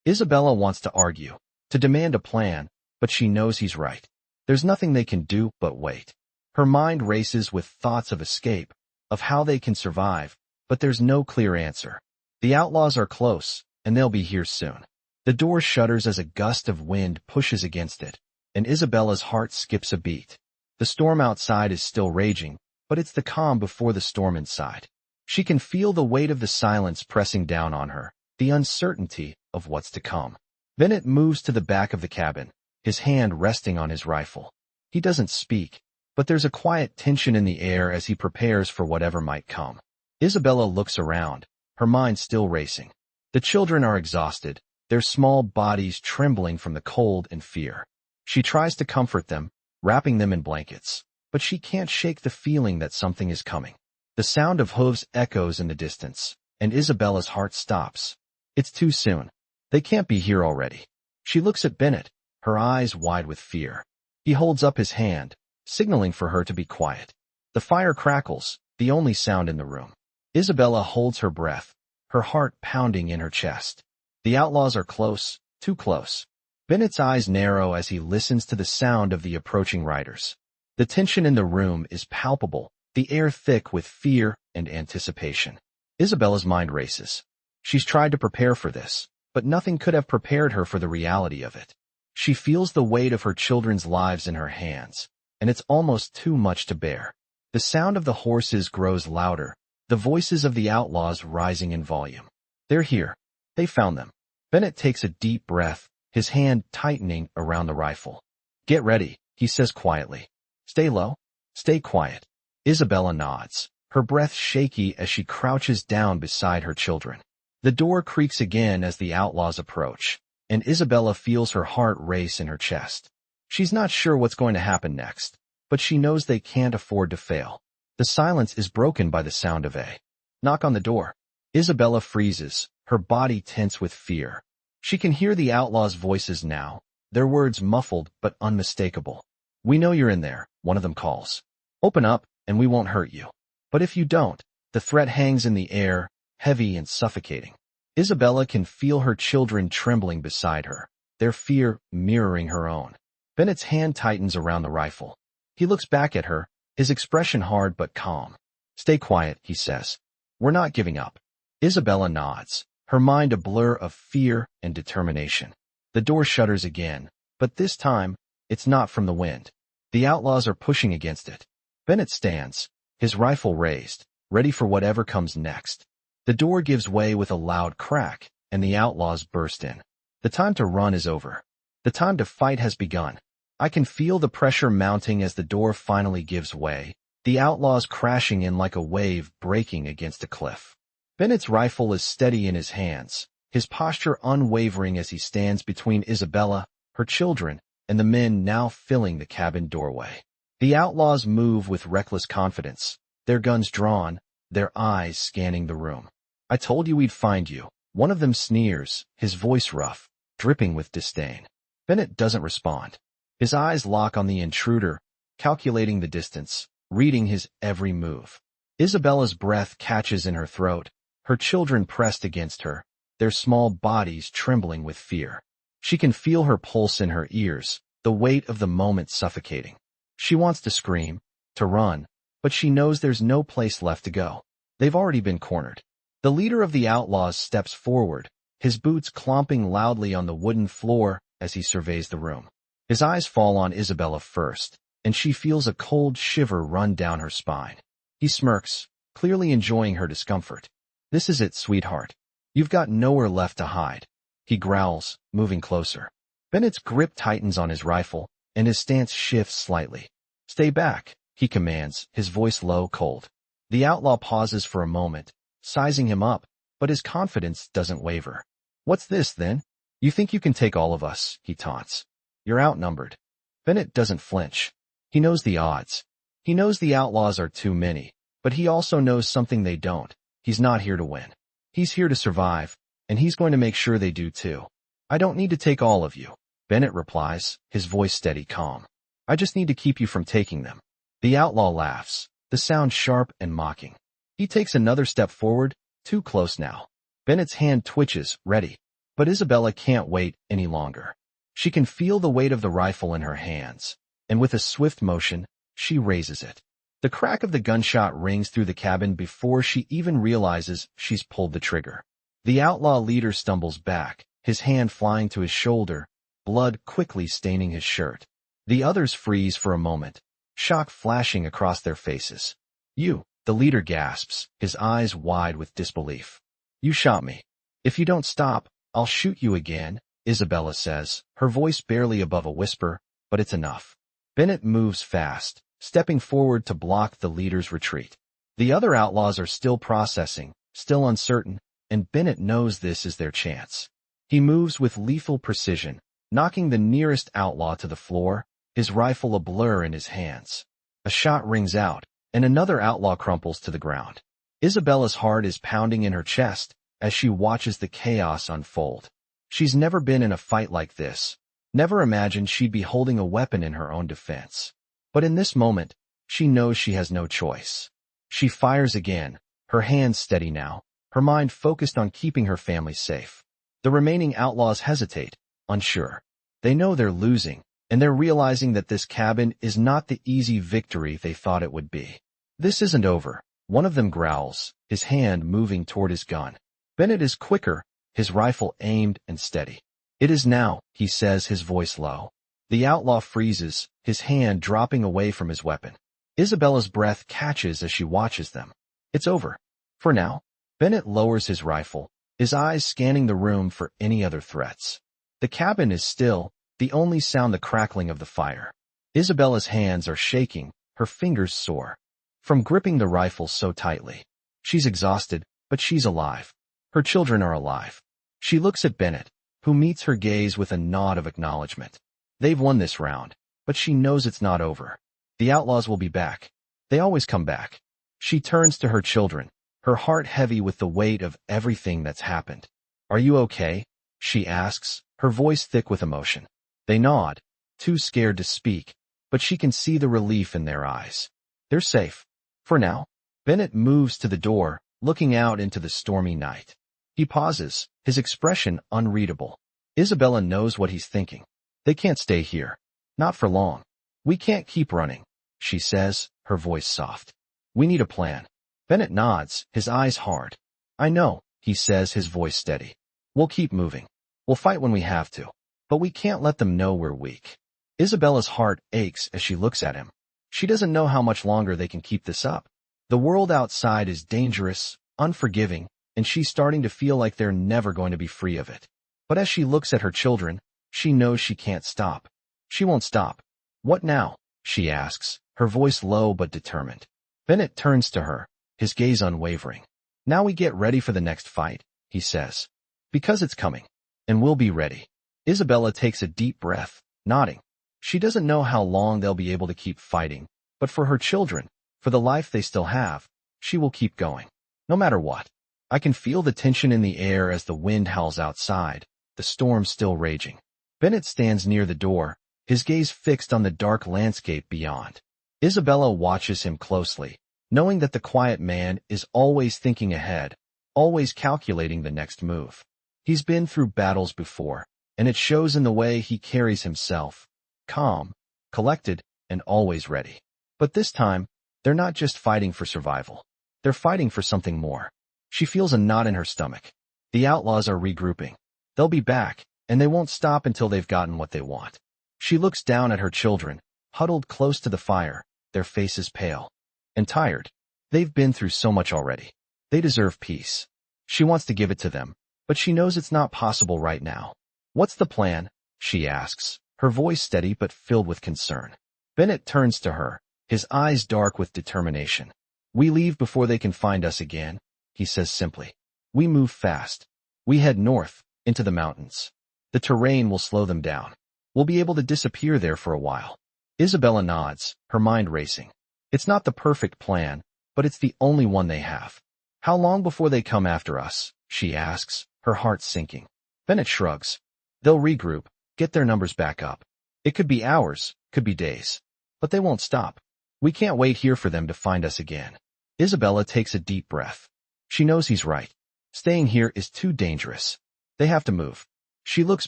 Isabella wants to argue, to demand a plan, but she knows he's right. There's nothing they can do but wait. Her mind races with thoughts of escape, of how they can survive, but there's no clear answer. The outlaws are close, and they'll be here soon. The door shudders as a gust of wind pushes against it, and Isabella's heart skips a beat. The storm outside is still raging, but it's the calm before the storm inside. She can feel the weight of the silence pressing down on her, the uncertainty of what's to come. Bennett moves to the back of the cabin, his hand resting on his rifle. He doesn't speak, but there's a quiet tension in the air as he prepares for whatever might come. Isabella looks around, her mind still racing. The children are exhausted, their small bodies trembling from the cold and fear. She tries to comfort them, wrapping them in blankets, but she can't shake the feeling that something is coming. The sound of hooves echoes in the distance, and Isabella's heart stops. It's too soon. They can't be here already. She looks at Bennett, her eyes wide with fear. He holds up his hand, signaling for her to be quiet. The fire crackles, the only sound in the room. Isabella holds her breath, her heart pounding in her chest. The outlaws are close, too close. Bennett's eyes narrow as he listens to the sound of the approaching riders. The tension in the room is palpable, the air thick with fear and anticipation. Isabella's mind races. She's tried to prepare for this, but nothing could have prepared her for the reality of it. She feels the weight of her children's lives in her hands, and it's almost too much to bear. The sound of the horses grows louder, the voices of the outlaws rising in volume. They're here. They found them. Bennett takes a deep breath, his hand tightening around the rifle. "Get ready," he says quietly. "Stay low. Stay quiet." Isabella nods, her breath shaky as she crouches down beside her children. The door creaks again as the outlaws approach, and Isabella feels her heart race in her chest. She's not sure what's going to happen next, but she knows they can't afford to fail. The silence is broken by the sound of a knock on the door. Isabella freezes, her body tense with fear. She can hear the outlaws' voices now, their words muffled but unmistakable. "We know you're in there," one of them calls. "Open up, and we won't hurt you." But if you don't, the threat hangs in the air, heavy and suffocating. Isabella can feel her children trembling beside her, their fear mirroring her own. Bennett's hand tightens around the rifle. He looks back at her, his expression hard but calm. Stay quiet, he says. We're not giving up. Isabella nods, her mind a blur of fear and determination. The door shudders again, but this time, it's not from the wind. The outlaws are pushing against it. Bennett stands, his rifle raised, ready for whatever comes next. The door gives way with a loud crack, and the outlaws burst in. The time to run is over. The time to fight has begun. I can feel the pressure mounting as the door finally gives way, the outlaws crashing in like a wave breaking against a cliff. Bennett's rifle is steady in his hands, his posture unwavering as he stands between Isabella, her children, and the men now filling the cabin doorway. The outlaws move with reckless confidence, their guns drawn, their eyes scanning the room. I told you we'd find you. One of them sneers, his voice rough, dripping with disdain. Bennett doesn't respond. His eyes lock on the intruder, calculating the distance, reading his every move. Isabella's breath catches in her throat, her children pressed against her, their small bodies trembling with fear. She can feel her pulse in her ears, the weight of the moment suffocating. She wants to scream, to run, but she knows there's no place left to go. They've already been cornered. The leader of the outlaws steps forward, his boots clomping loudly on the wooden floor as he surveys the room. His eyes fall on Isabella first, and she feels a cold shiver run down her spine. He smirks, clearly enjoying her discomfort. This is it, sweetheart. You've got nowhere left to hide. He growls, moving closer. Bennett's grip tightens on his rifle, and his stance shifts slightly. Stay back, he commands, his voice low, cold. The outlaw pauses for a moment, sizing him up, but his confidence doesn't waver. What's this, then? You think you can take all of us, he taunts. You're outnumbered. Bennett doesn't flinch. He knows the odds. He knows the outlaws are too many, but he also knows something they don't. He's not here to win. He's here to survive, and he's going to make sure they do too. I don't need to take all of you, Bennett replies, his voice steady, calm. I just need to keep you from taking them. The outlaw laughs, the sound sharp and mocking. He takes another step forward, too close now. Bennett's hand twitches, ready. But Isabella can't wait any longer. She can feel the weight of the rifle in her hands, and with a swift motion, she raises it. The crack of the gunshot rings through the cabin before she even realizes she's pulled the trigger. The outlaw leader stumbles back, his hand flying to his shoulder, blood quickly staining his shirt. The others freeze for a moment, shock flashing across their faces. You, the leader gasps, his eyes wide with disbelief. You shot me. If you don't stop, I'll shoot you again, Isabella says, her voice barely above a whisper, but it's enough. Bennett moves fast, stepping forward to block the leader's retreat. The other outlaws are still processing, still uncertain, and Bennett knows this is their chance. He moves with lethal precision, knocking the nearest outlaw to the floor, his rifle a blur in his hands. A shot rings out, and another outlaw crumples to the ground. Isabella's heart is pounding in her chest as she watches the chaos unfold. She's never been in a fight like this, never imagined she'd be holding a weapon in her own defense. But in this moment, she knows she has no choice. She fires again, her hands steady now, her mind focused on keeping her family safe. The remaining outlaws hesitate, unsure. They know they're losing, and they're realizing that this cabin is not the easy victory they thought it would be. This isn't over. One of them growls, his hand moving toward his gun. Bennett is quicker, his rifle aimed and steady. It is now, he says, his voice low. The outlaw freezes, his hand dropping away from his weapon. Isabella's breath catches as she watches them. It's over. For now. Bennett lowers his rifle, his eyes scanning the room for any other threats. The cabin is still, the only sound the crackling of the fire. Isabella's hands are shaking, her fingers sore, from gripping the rifle so tightly. She's exhausted, but she's alive. Her children are alive. She looks at Bennett, who meets her gaze with a nod of acknowledgement. They've won this round, but she knows it's not over. The outlaws will be back. They always come back. She turns to her children, her heart heavy with the weight of everything that's happened. Are you okay? She asks, her voice thick with emotion. They nod, too scared to speak, but she can see the relief in their eyes. They're safe. For now. Bennett moves to the door, looking out into the stormy night. He pauses, his expression unreadable. Isabella knows what he's thinking. They can't stay here. Not for long. We can't keep running, she says, her voice soft. We need a plan. Bennett nods, his eyes hard. I know, he says, his voice steady. We'll keep moving. We'll fight when we have to. But we can't let them know we're weak. Isabella's heart aches as she looks at him. She doesn't know how much longer they can keep this up. The world outside is dangerous, unforgiving, and she's starting to feel like they're never going to be free of it. But as she looks at her children, she knows she can't stop. She won't stop. What now? She asks, her voice low but determined. Bennett turns to her, his gaze unwavering. Now we get ready for the next fight, he says. Because it's coming. And we'll be ready. Isabella takes a deep breath, nodding. She doesn't know how long they'll be able to keep fighting, but for her children, for the life they still have, she will keep going. No matter what. I can feel the tension in the air as the wind howls outside, the storm still raging. Bennett stands near the door, his gaze fixed on the dark landscape beyond. Isabella watches him closely, knowing that the quiet man is always thinking ahead, always calculating the next move. He's been through battles before, and it shows in the way he carries himself, calm, collected, and always ready. But this time, they're not just fighting for survival. They're fighting for something more. She feels a knot in her stomach. The outlaws are regrouping. They'll be back, and they won't stop until they've gotten what they want. She looks down at her children, huddled close to the fire, their faces pale and tired. They've been through so much already. They deserve peace. She wants to give it to them, but she knows it's not possible right now. What's the plan? She asks, her voice steady but filled with concern. Bennett turns to her, his eyes dark with determination. We leave before they can find us again, he says simply. We move fast. We head north, into the mountains. The terrain will slow them down. We'll be able to disappear there for a while. Isabella nods, her mind racing. It's not the perfect plan, but it's the only one they have. How long before they come after us? She asks, her heart sinking. Bennett shrugs. They'll regroup, get their numbers back up. It could be hours, could be days. But they won't stop. We can't wait here for them to find us again. Isabella takes a deep breath. She knows he's right. Staying here is too dangerous. They have to move. She looks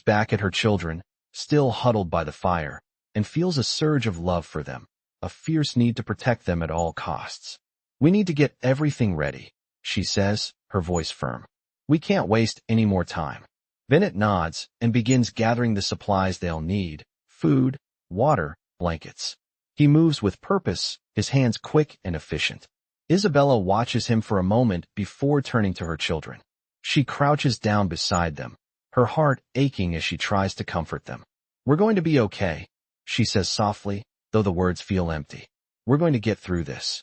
back at her children, still huddled by the fire, and feels a surge of love for them, a fierce need to protect them at all costs. We need to get everything ready, she says, her voice firm. We can't waste any more time. Bennett nods and begins gathering the supplies they'll need, food, water, blankets. He moves with purpose, his hands quick and efficient. Isabella watches him for a moment before turning to her children. She crouches down beside them, her heart aching as she tries to comfort them. We're going to be okay, she says softly, though the words feel empty. We're going to get through this.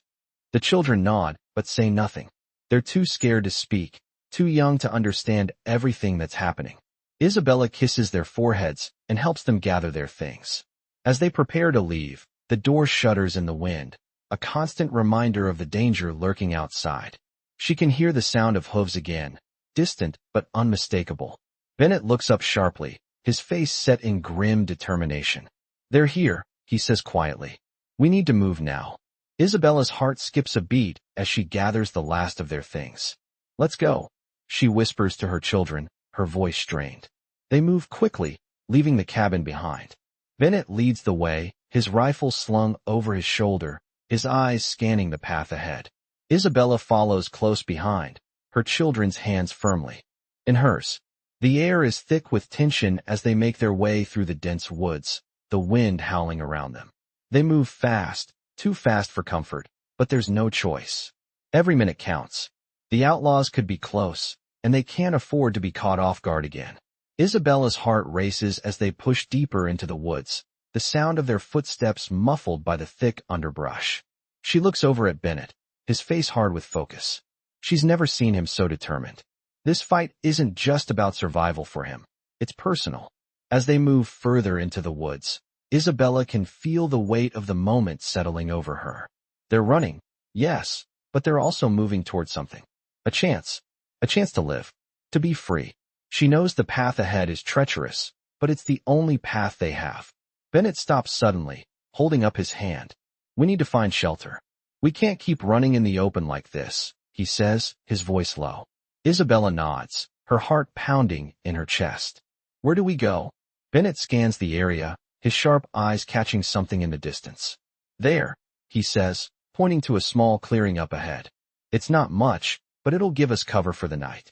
The children nod, but say nothing. They're too scared to speak, too young to understand everything that's happening. Isabella kisses their foreheads and helps them gather their things. As they prepare to leave, the door shudders in the wind, a constant reminder of the danger lurking outside. She can hear the sound of hooves again, distant but unmistakable. Bennett looks up sharply, his face set in grim determination. They're here, he says quietly. We need to move now. Isabella's heart skips a beat as she gathers the last of their things. Let's go, she whispers to her children, her voice strained. They move quickly, leaving the cabin behind. Bennett leads the way, his rifle slung over his shoulder, his eyes scanning the path ahead. Isabella follows close behind, her children's hands firmly in hers. The air is thick with tension as they make their way through the dense woods, the wind howling around them. They move fast, too fast for comfort, but there's no choice. Every minute counts. The outlaws could be close, and they can't afford to be caught off guard again. Isabella's heart races as they push deeper into the woods, the sound of their footsteps muffled by the thick underbrush. She looks over at Bennett, his face hard with focus. She's never seen him so determined. This fight isn't just about survival for him. It's personal. As they move further into the woods, Isabella can feel the weight of the moment settling over her. They're running, yes, but they're also moving toward something. A chance to live, to be free. She knows the path ahead is treacherous, but it's the only path they have. Bennett stops suddenly, holding up his hand. We need to find shelter. We can't keep running in the open like this, he says, his voice low. Isabella nods, her heart pounding in her chest. Where do we go? Bennett scans the area, his sharp eyes catching something in the distance. There, he says, pointing to a small clearing up ahead. It's not much, but it'll give us cover for the night.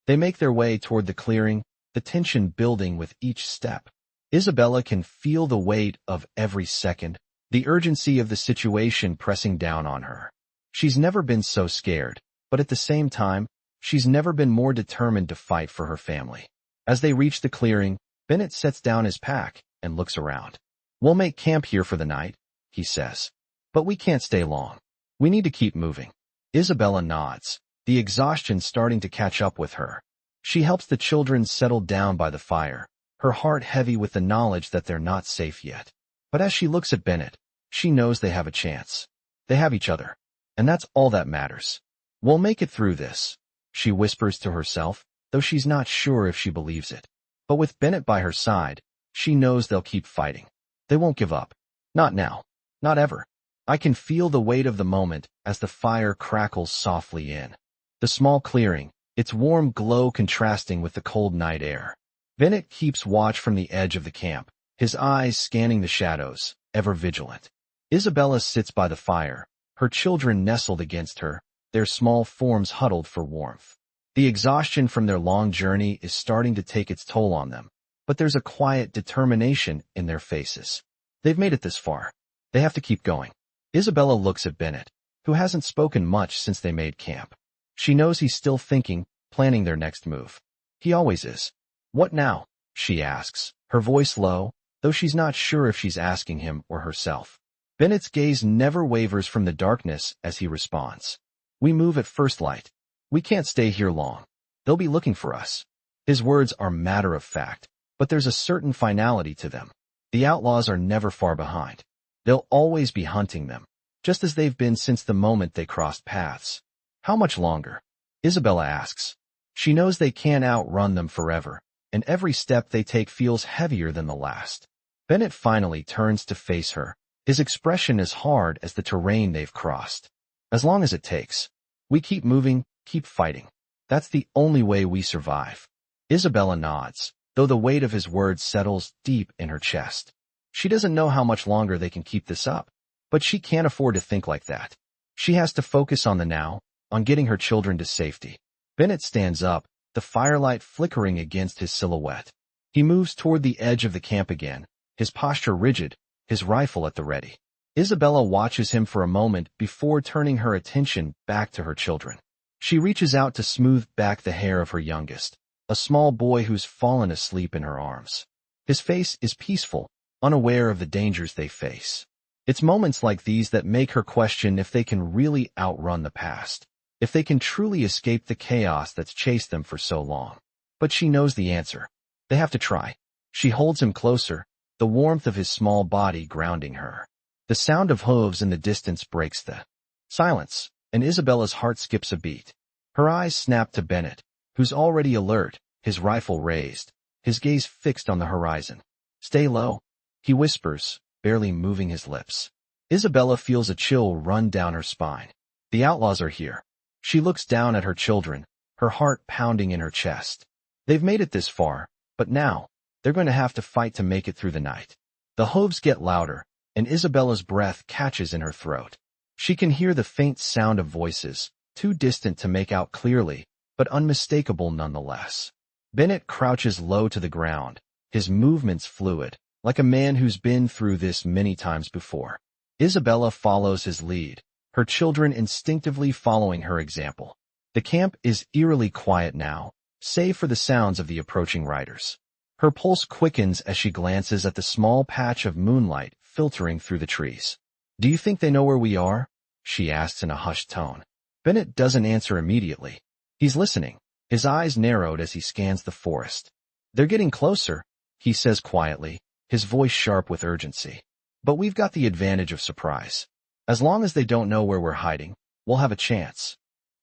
They make their way toward the clearing, the tension building with each step. Isabella can feel the weight of every second, the urgency of the situation pressing down on her. She's never been so scared, but at the same time, she's never been more determined to fight for her family. As they reach the clearing, Bennett sets down his pack and looks around. "We'll make camp here for the night," he says. "But we can't stay long. We need to keep moving." Isabella nods, the exhaustion starting to catch up with her. She helps the children settle down by the fire, her heart heavy with the knowledge that they're not safe yet. But as she looks at Bennett, she knows they have a chance. They have each other. And that's all that matters. "We'll make it through this," she whispers to herself, though she's not sure if she believes it. But with Bennett by her side, she knows they'll keep fighting. They won't give up. Not now. Not ever. I can feel the weight of the moment as the fire crackles softly in the small clearing, its warm glow contrasting with the cold night air. Bennett keeps watch from the edge of the camp, his eyes scanning the shadows, ever vigilant. Isabella sits by the fire, her children nestled against her, their small forms huddled for warmth. The exhaustion from their long journey is starting to take its toll on them, but there's a quiet determination in their faces. They've made it this far. They have to keep going. Isabella looks at Bennett, who hasn't spoken much since they made camp. She knows he's still thinking, planning their next move. He always is. "What now?" she asks, her voice low, though she's not sure if she's asking him or herself. Bennett's gaze never wavers from the darkness as he responds. "We move at first light. We can't stay here long. They'll be looking for us." His words are matter of fact, but there's a certain finality to them. The outlaws are never far behind. They'll always be hunting them, just as they've been since the moment they crossed paths. "How much longer?" Isabella asks. She knows they can't outrun them forever, and every step they take feels heavier than the last. Bennett finally turns to face her, his expression as hard as the terrain they've crossed. "As long as it takes. We keep moving, keep fighting. That's the only way we survive." Isabella nods, though the weight of his words settles deep in her chest. She doesn't know how much longer they can keep this up, but she can't afford to think like that. She has to focus on the now, on getting her children to safety. Bennett stands up, the firelight flickering against his silhouette. He moves toward the edge of the camp again, his posture rigid, his rifle at the ready. Isabella watches him for a moment before turning her attention back to her children. She reaches out to smooth back the hair of her youngest, a small boy who's fallen asleep in her arms. His face is peaceful, unaware of the dangers they face. It's moments like these that make her question if they can really outrun the past, if they can truly escape the chaos that's chased them for so long. But she knows the answer. They have to try. She holds him closer, the warmth of his small body grounding her. The sound of hooves in the distance breaks the silence, and Isabella's heart skips a beat. Her eyes snap to Bennett, who's already alert, his rifle raised, his gaze fixed on the horizon. "Stay low," he whispers, barely moving his lips. Isabella feels a chill run down her spine. The outlaws are here. She looks down at her children, her heart pounding in her chest. They've made it this far, but now, they're going to have to fight to make it through the night. The hooves get louder, and Isabella's breath catches in her throat. She can hear the faint sound of voices, too distant to make out clearly, but unmistakable nonetheless. Bennett crouches low to the ground, his movements fluid, like a man who's been through this many times before. Isabella follows his lead, her children instinctively following her example. The camp is eerily quiet now, save for the sounds of the approaching riders. Her pulse quickens as she glances at the small patch of moonlight filtering through the trees. "Do you think they know where we are?" she asks in a hushed tone. Bennett doesn't answer immediately. He's listening, his eyes narrowed as he scans the forest. "They're getting closer," he says quietly, his voice sharp with urgency. "But we've got the advantage of surprise. As long as they don't know where we're hiding, we'll have a chance."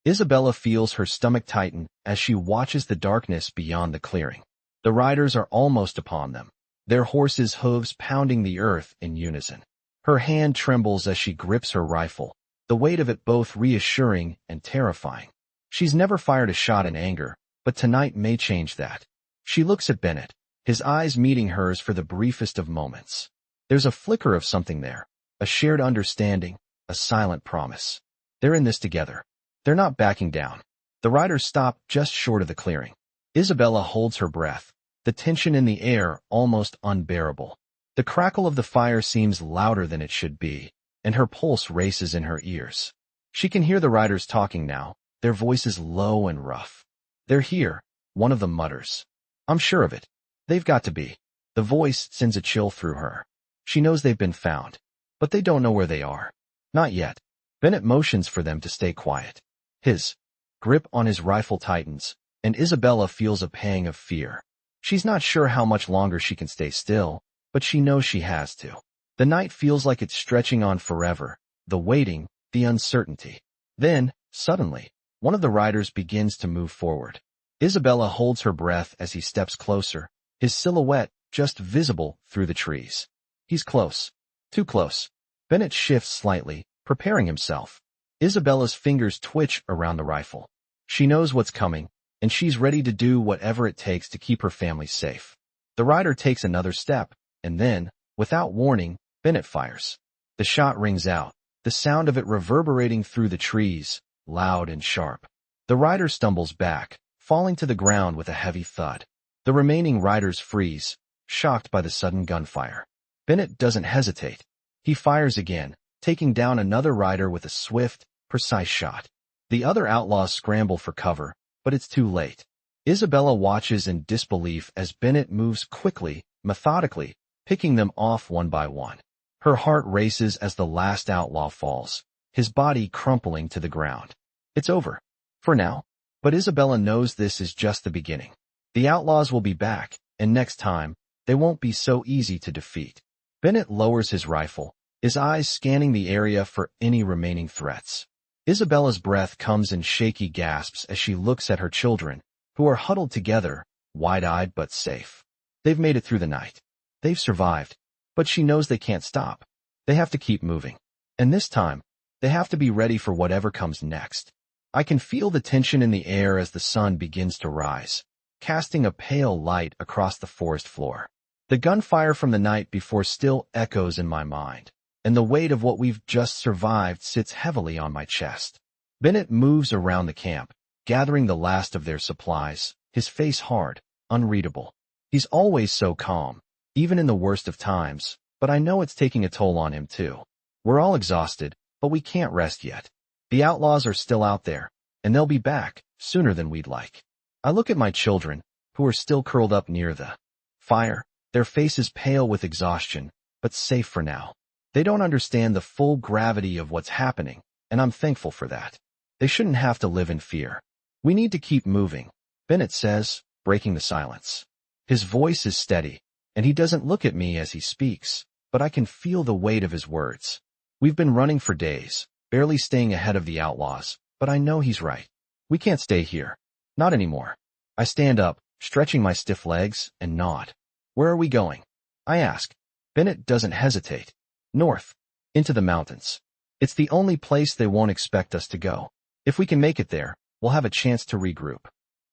Isabella feels her stomach tighten as she watches the darkness beyond the clearing. The riders are almost upon them, their horses' hooves pounding the earth in unison. Her hand trembles as she grips her rifle, the weight of it both reassuring and terrifying. She's never fired a shot in anger, but tonight may change that. She looks at Bennett, his eyes meeting hers for the briefest of moments. There's a flicker of something there, a shared understanding, a silent promise. They're in this together. They're not backing down. The riders stop just short of the clearing. Isabella holds her breath, the tension in the air almost unbearable. The crackle of the fire seems louder than it should be, and her pulse races in her ears. She can hear the riders talking now, their voices low and rough. They're here, one of them mutters. I'm sure of it. They've got to be. The voice sends a chill through her. She knows they've been found, but they don't know where they are. Not yet. Bennett motions for them to stay quiet. His grip on his rifle tightens, and Isabella feels a pang of fear. She's not sure how much longer she can stay still, but she knows she has to. The night feels like it's stretching on forever, the waiting, the uncertainty. Then, suddenly, one of the riders begins to move forward. Isabella holds her breath as he steps closer, his silhouette just visible through the trees. He's close. Too close. Bennett shifts slightly, preparing himself. Isabella's fingers twitch around the rifle. She knows what's coming, and she's ready to do whatever it takes to keep her family safe. The rider takes another step, and then, without warning, Bennett fires. The shot rings out, the sound of it reverberating through the trees, loud and sharp. The rider stumbles back, falling to the ground with a heavy thud. The remaining riders freeze, shocked by the sudden gunfire. Bennett doesn't hesitate. He fires again, taking down another rider with a swift, precise shot. The other outlaws scramble for cover, but it's too late. Isabella watches in disbelief as Bennett moves quickly, methodically, picking them off one by one. Her heart races as the last outlaw falls, his body crumpling to the ground. It's over. For now. But Isabella knows this is just the beginning. The outlaws will be back, and next time, they won't be so easy to defeat. Bennett lowers his rifle, his eyes scanning the area for any remaining threats. Isabella's breath comes in shaky gasps as she looks at her children, who are huddled together, wide-eyed but safe. They've made it through the night. They've survived. But she knows they can't stop. They have to keep moving. And this time, they have to be ready for whatever comes next. I can feel the tension in the air as the sun begins to rise, casting a pale light across the forest floor. The gunfire from the night before still echoes in my mind, and the weight of what we've just survived sits heavily on my chest. Bennett moves around the camp, gathering the last of their supplies, his face hard, unreadable. He's always so calm, even in the worst of times, but I know it's taking a toll on him too. We're all exhausted, but we can't rest yet. The outlaws are still out there, and they'll be back, sooner than we'd like. I look at my children, who are still curled up near the fire, their faces pale with exhaustion, but safe for now. They don't understand the full gravity of what's happening, and I'm thankful for that. They shouldn't have to live in fear. We need to keep moving, Bennett says, breaking the silence. His voice is steady, and he doesn't look at me as he speaks, but I can feel the weight of his words. We've been running for days, barely staying ahead of the outlaws, but I know he's right. We can't stay here. Not anymore. I stand up, stretching my stiff legs, and nod. Where are we going? I ask. Bennett doesn't hesitate. North. Into the mountains. It's the only place they won't expect us to go. If we can make it there, we'll have a chance to regroup.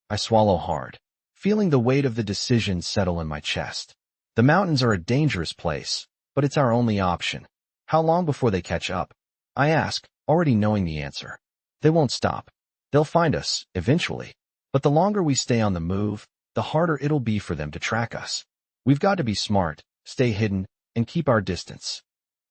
I swallow hard, feeling the weight of the decision settle in my chest. The mountains are a dangerous place, but it's our only option. How long before they catch up? I ask, already knowing the answer. They won't stop. They'll find us, eventually. But the longer we stay on the move, the harder it'll be for them to track us. We've got to be smart, stay hidden, and keep our distance.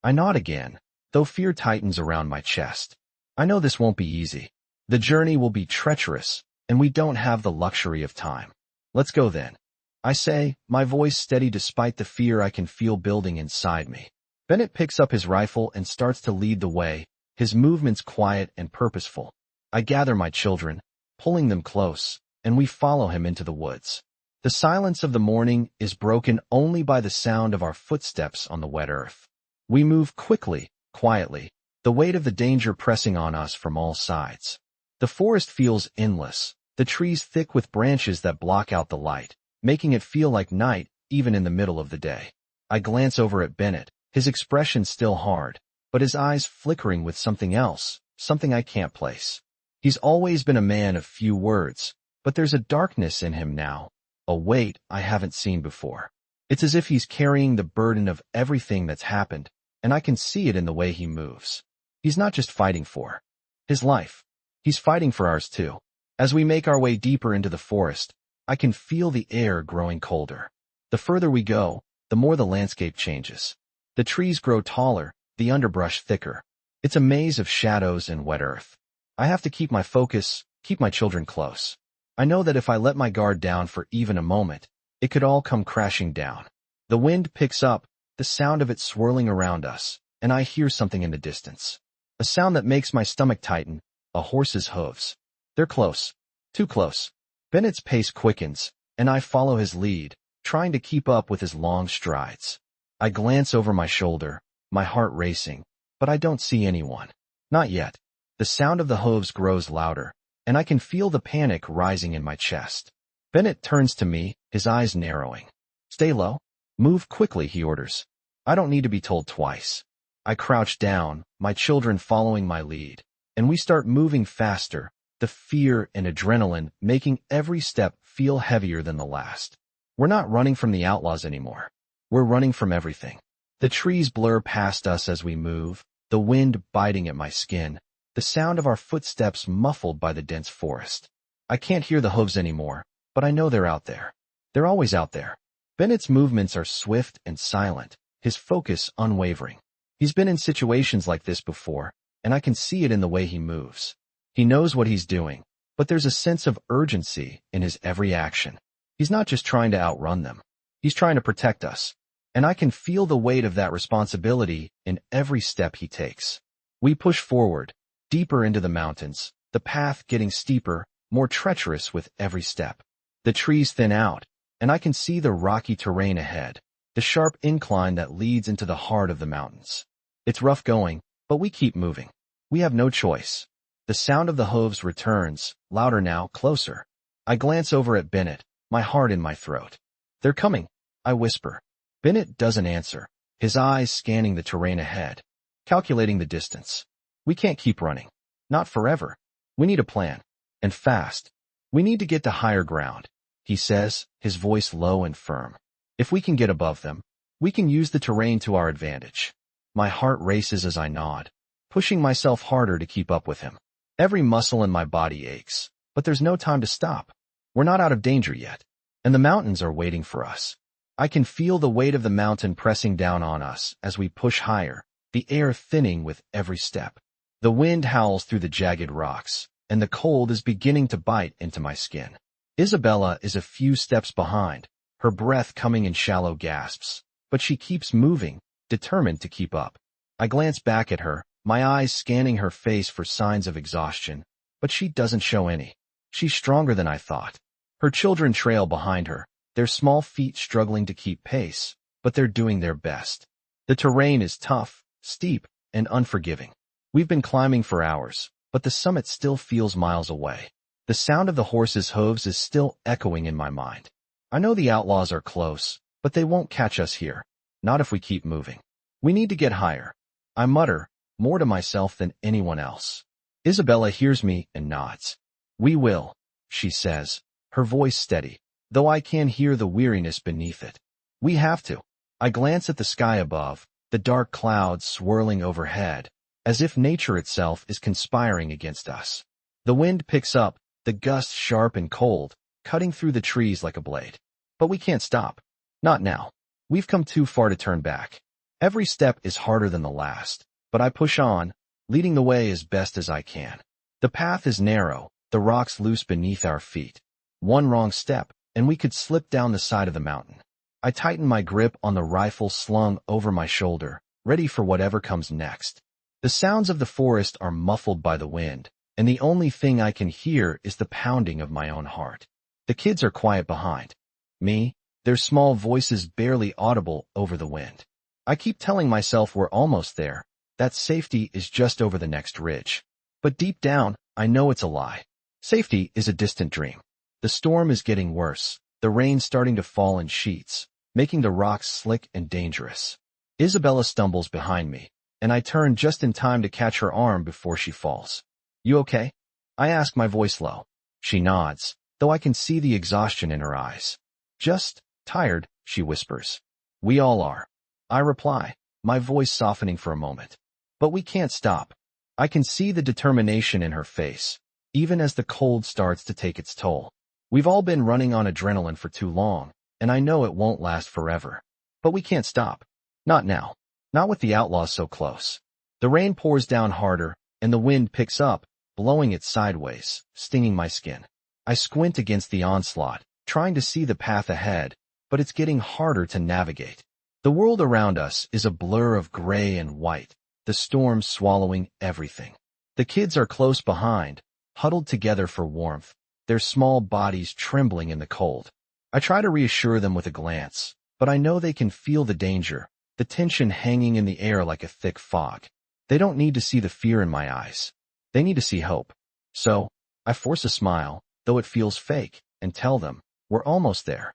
I nod again, though fear tightens around my chest. I know this won't be easy. The journey will be treacherous, and we don't have the luxury of time. Let's go then. I say, my voice steady despite the fear I can feel building inside me. Bennett picks up his rifle and starts to lead the way, his movements quiet and purposeful. I gather my children, pulling them close, and we follow him into the woods. The silence of the morning is broken only by the sound of our footsteps on the wet earth. We move quickly, quietly, the weight of the danger pressing on us from all sides. The forest feels endless, the trees thick with branches that block out the light, making it feel like night even in the middle of the day. I glance over at Bennett, his expression still hard, but his eyes flickering with something else, something I can't place. He's always been a man of few words, but there's a darkness in him now, a weight I haven't seen before. It's as if he's carrying the burden of everything that's happened, and I can see it in the way he moves. He's not just fighting for his life. He's fighting for ours too. As we make our way deeper into the forest, I can feel the air growing colder. The further we go, the more the landscape changes. The trees grow taller, the underbrush thicker. It's a maze of shadows and wet earth. I have to keep my focus, keep my children close. I know that if I let my guard down for even a moment, it could all come crashing down. The wind picks up, the sound of it swirling around us, and I hear something in the distance. A sound that makes my stomach tighten, a horse's hooves. They're close. Too close. Bennett's pace quickens, and I follow his lead, trying to keep up with his long strides. I glance over my shoulder, my heart racing, but I don't see anyone. Not yet. The sound of the hooves grows louder, and I can feel the panic rising in my chest. Bennett turns to me, his eyes narrowing. Stay low. Move quickly, he orders. I don't need to be told twice. I crouch down, my children following my lead, and we start moving faster, the fear and adrenaline making every step feel heavier than the last. We're not running from the outlaws anymore. We're running from everything. The trees blur past us as we move, the wind biting at my skin, the sound of our footsteps muffled by the dense forest. I can't hear the hooves anymore, but I know they're out there. They're always out there. Bennett's movements are swift and silent, his focus unwavering. He's been in situations like this before, and I can see it in the way he moves. He knows what he's doing, but there's a sense of urgency in his every action. He's not just trying to outrun them. He's trying to protect us, and I can feel the weight of that responsibility in every step he takes. We push forward, deeper into the mountains, the path getting steeper, more treacherous with every step. The trees thin out, and I can see the rocky terrain ahead, the sharp incline that leads into the heart of the mountains. It's rough going, but we keep moving. We have no choice. The sound of the hooves returns, louder now, closer. I glance over at Bennett, my heart in my throat. They're coming, I whisper. Bennett doesn't answer, his eyes scanning the terrain ahead, calculating the distance. We can't keep running. Not forever. We need a plan. And fast. We need to get to higher ground, he says, his voice low and firm. If we can get above them, we can use the terrain to our advantage. My heart races as I nod, pushing myself harder to keep up with him. Every muscle in my body aches, but there's no time to stop. We're not out of danger yet, and the mountains are waiting for us. I can feel the weight of the mountain pressing down on us as we push higher, the air thinning with every step. The wind howls through the jagged rocks, and the cold is beginning to bite into my skin. Isabella is a few steps behind, her breath coming in shallow gasps, but she keeps moving, determined to keep up. I glance back at her, my eyes scanning her face for signs of exhaustion, but she doesn't show any. She's stronger than I thought. Her children trail behind her, their small feet struggling to keep pace, but they're doing their best. The terrain is tough, steep, and unforgiving. We've been climbing for hours, but the summit still feels miles away. The sound of the horse's hooves is still echoing in my mind. I know the outlaws are close, but they won't catch us here. Not if we keep moving. We need to get higher. I mutter, more to myself than anyone else. Isabella hears me and nods. We will, she says, her voice steady, though I can hear the weariness beneath it. We have to. I glance at the sky above, the dark clouds swirling overhead, as if nature itself is conspiring against us. The wind picks up, the gusts sharp and cold, cutting through the trees like a blade. But we can't stop. Not now. We've come too far to turn back. Every step is harder than the last, but I push on, leading the way as best as I can. The path is narrow, the rocks loose beneath our feet. One wrong step, and we could slip down the side of the mountain. I tighten my grip on the rifle slung over my shoulder, ready for whatever comes next. The sounds of the forest are muffled by the wind, and the only thing I can hear is the pounding of my own heart. The kids are quiet behind me, their small voices barely audible over the wind. I keep telling myself we're almost there, that safety is just over the next ridge. But deep down, I know it's a lie. Safety is a distant dream. The storm is getting worse, the rain starting to fall in sheets, making the rocks slick and dangerous. Isabella stumbles behind me, and I turn just in time to catch her arm before she falls. You okay? I ask, my voice low. She nods, though I can see the exhaustion in her eyes. Just tired, she whispers. We all are. I reply, my voice softening for a moment. But we can't stop. I can see the determination in her face, even as the cold starts to take its toll. We've all been running on adrenaline for too long, and I know it won't last forever. But we can't stop. Not now. Not with the outlaws so close. The rain pours down harder, and the wind picks up, blowing it sideways, stinging my skin. I squint against the onslaught, trying to see the path ahead, but it's getting harder to navigate. The world around us is a blur of gray and white, the storm swallowing everything. The kids are close behind, huddled together for warmth, their small bodies trembling in the cold. I try to reassure them with a glance, but I know they can feel the danger, the tension hanging in the air like a thick fog. They don't need to see the fear in my eyes. They need to see hope. So, I force a smile, though it feels fake, and tell them, we're almost there.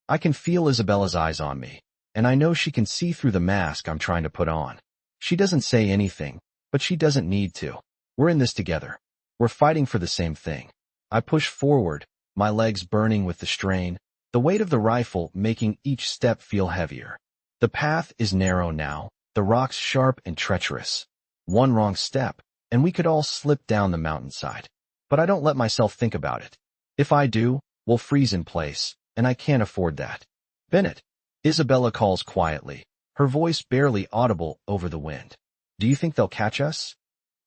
I can feel Isabella's eyes on me, and I know she can see through the mask I'm trying to put on. She doesn't say anything, but she doesn't need to. We're in this together. We're fighting for the same thing. I push forward, my legs burning with the strain, the weight of the rifle making each step feel heavier. The path is narrow now, the rocks sharp and treacherous. One wrong step, and we could all slip down the mountainside. But I don't let myself think about it. If I do, we'll freeze in place, and I can't afford that. Bennett, Isabella calls quietly, her voice barely audible over the wind. Do you think they'll catch us?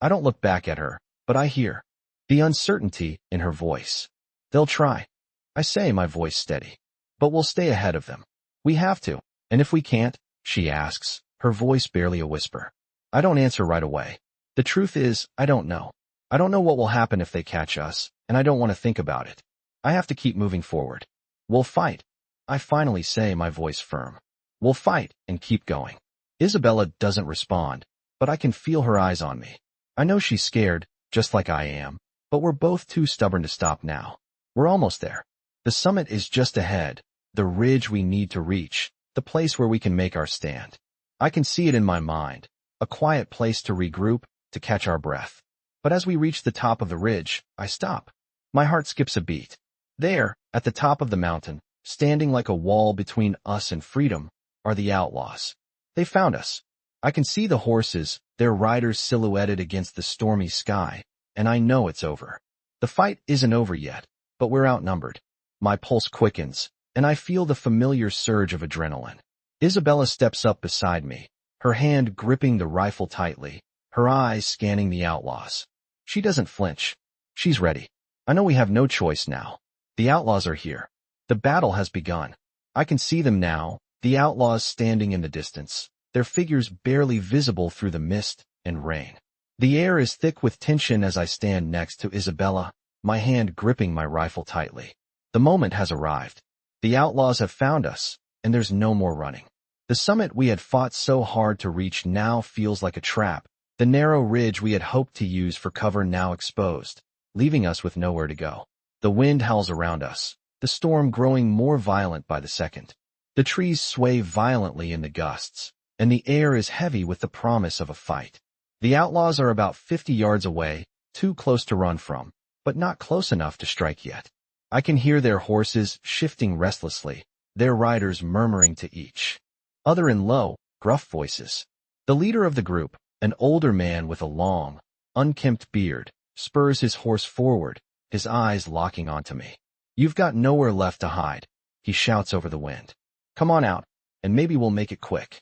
I don't look back at her, but I hear the uncertainty in her voice. They'll try. I say, my voice steady. But we'll stay ahead of them. We have to. And if we can't, she asks, her voice barely a whisper. I don't answer right away. The truth is, I don't know. I don't know what will happen if they catch us, and I don't want to think about it. I have to keep moving forward. We'll fight. I finally say, my voice firm. We'll fight and keep going. Isabella doesn't respond, but I can feel her eyes on me. I know she's scared, just like I am, but we're both too stubborn to stop now. We're almost there. The summit is just ahead, the ridge we need to reach, the place where we can make our stand. I can see it in my mind, a quiet place to regroup, to catch our breath. But as we reach the top of the ridge, I stop. My heart skips a beat. There, at the top of the mountain, standing like a wall between us and freedom, are the outlaws. They found us. I can see the horses, their riders silhouetted against the stormy sky, and I know it's over. The fight isn't over yet, but we're outnumbered. My pulse quickens, and I feel the familiar surge of adrenaline. Isabella steps up beside me, her hand gripping the rifle tightly, her eyes scanning the outlaws. She doesn't flinch. She's ready. I know we have no choice now. The outlaws are here. The battle has begun. I can see them now, the outlaws standing in the distance, their figures barely visible through the mist and rain. The air is thick with tension as I stand next to Isabella, my hand gripping my rifle tightly. The moment has arrived. The outlaws have found us, and there's no more running. The summit we had fought so hard to reach now feels like a trap, the narrow ridge we had hoped to use for cover now exposed, leaving us with nowhere to go. The wind howls around us, the storm growing more violent by the second. The trees sway violently in the gusts, and the air is heavy with the promise of a fight. The outlaws are about 50 yards away, too close to run from, but not close enough to strike yet. I can hear their horses shifting restlessly, their riders murmuring to each other in low, gruff voices. The leader of the group, an older man with a long, unkempt beard, spurs his horse forward, his eyes locking onto me. You've got nowhere left to hide, he shouts over the wind. Come on out, and maybe we'll make it quick.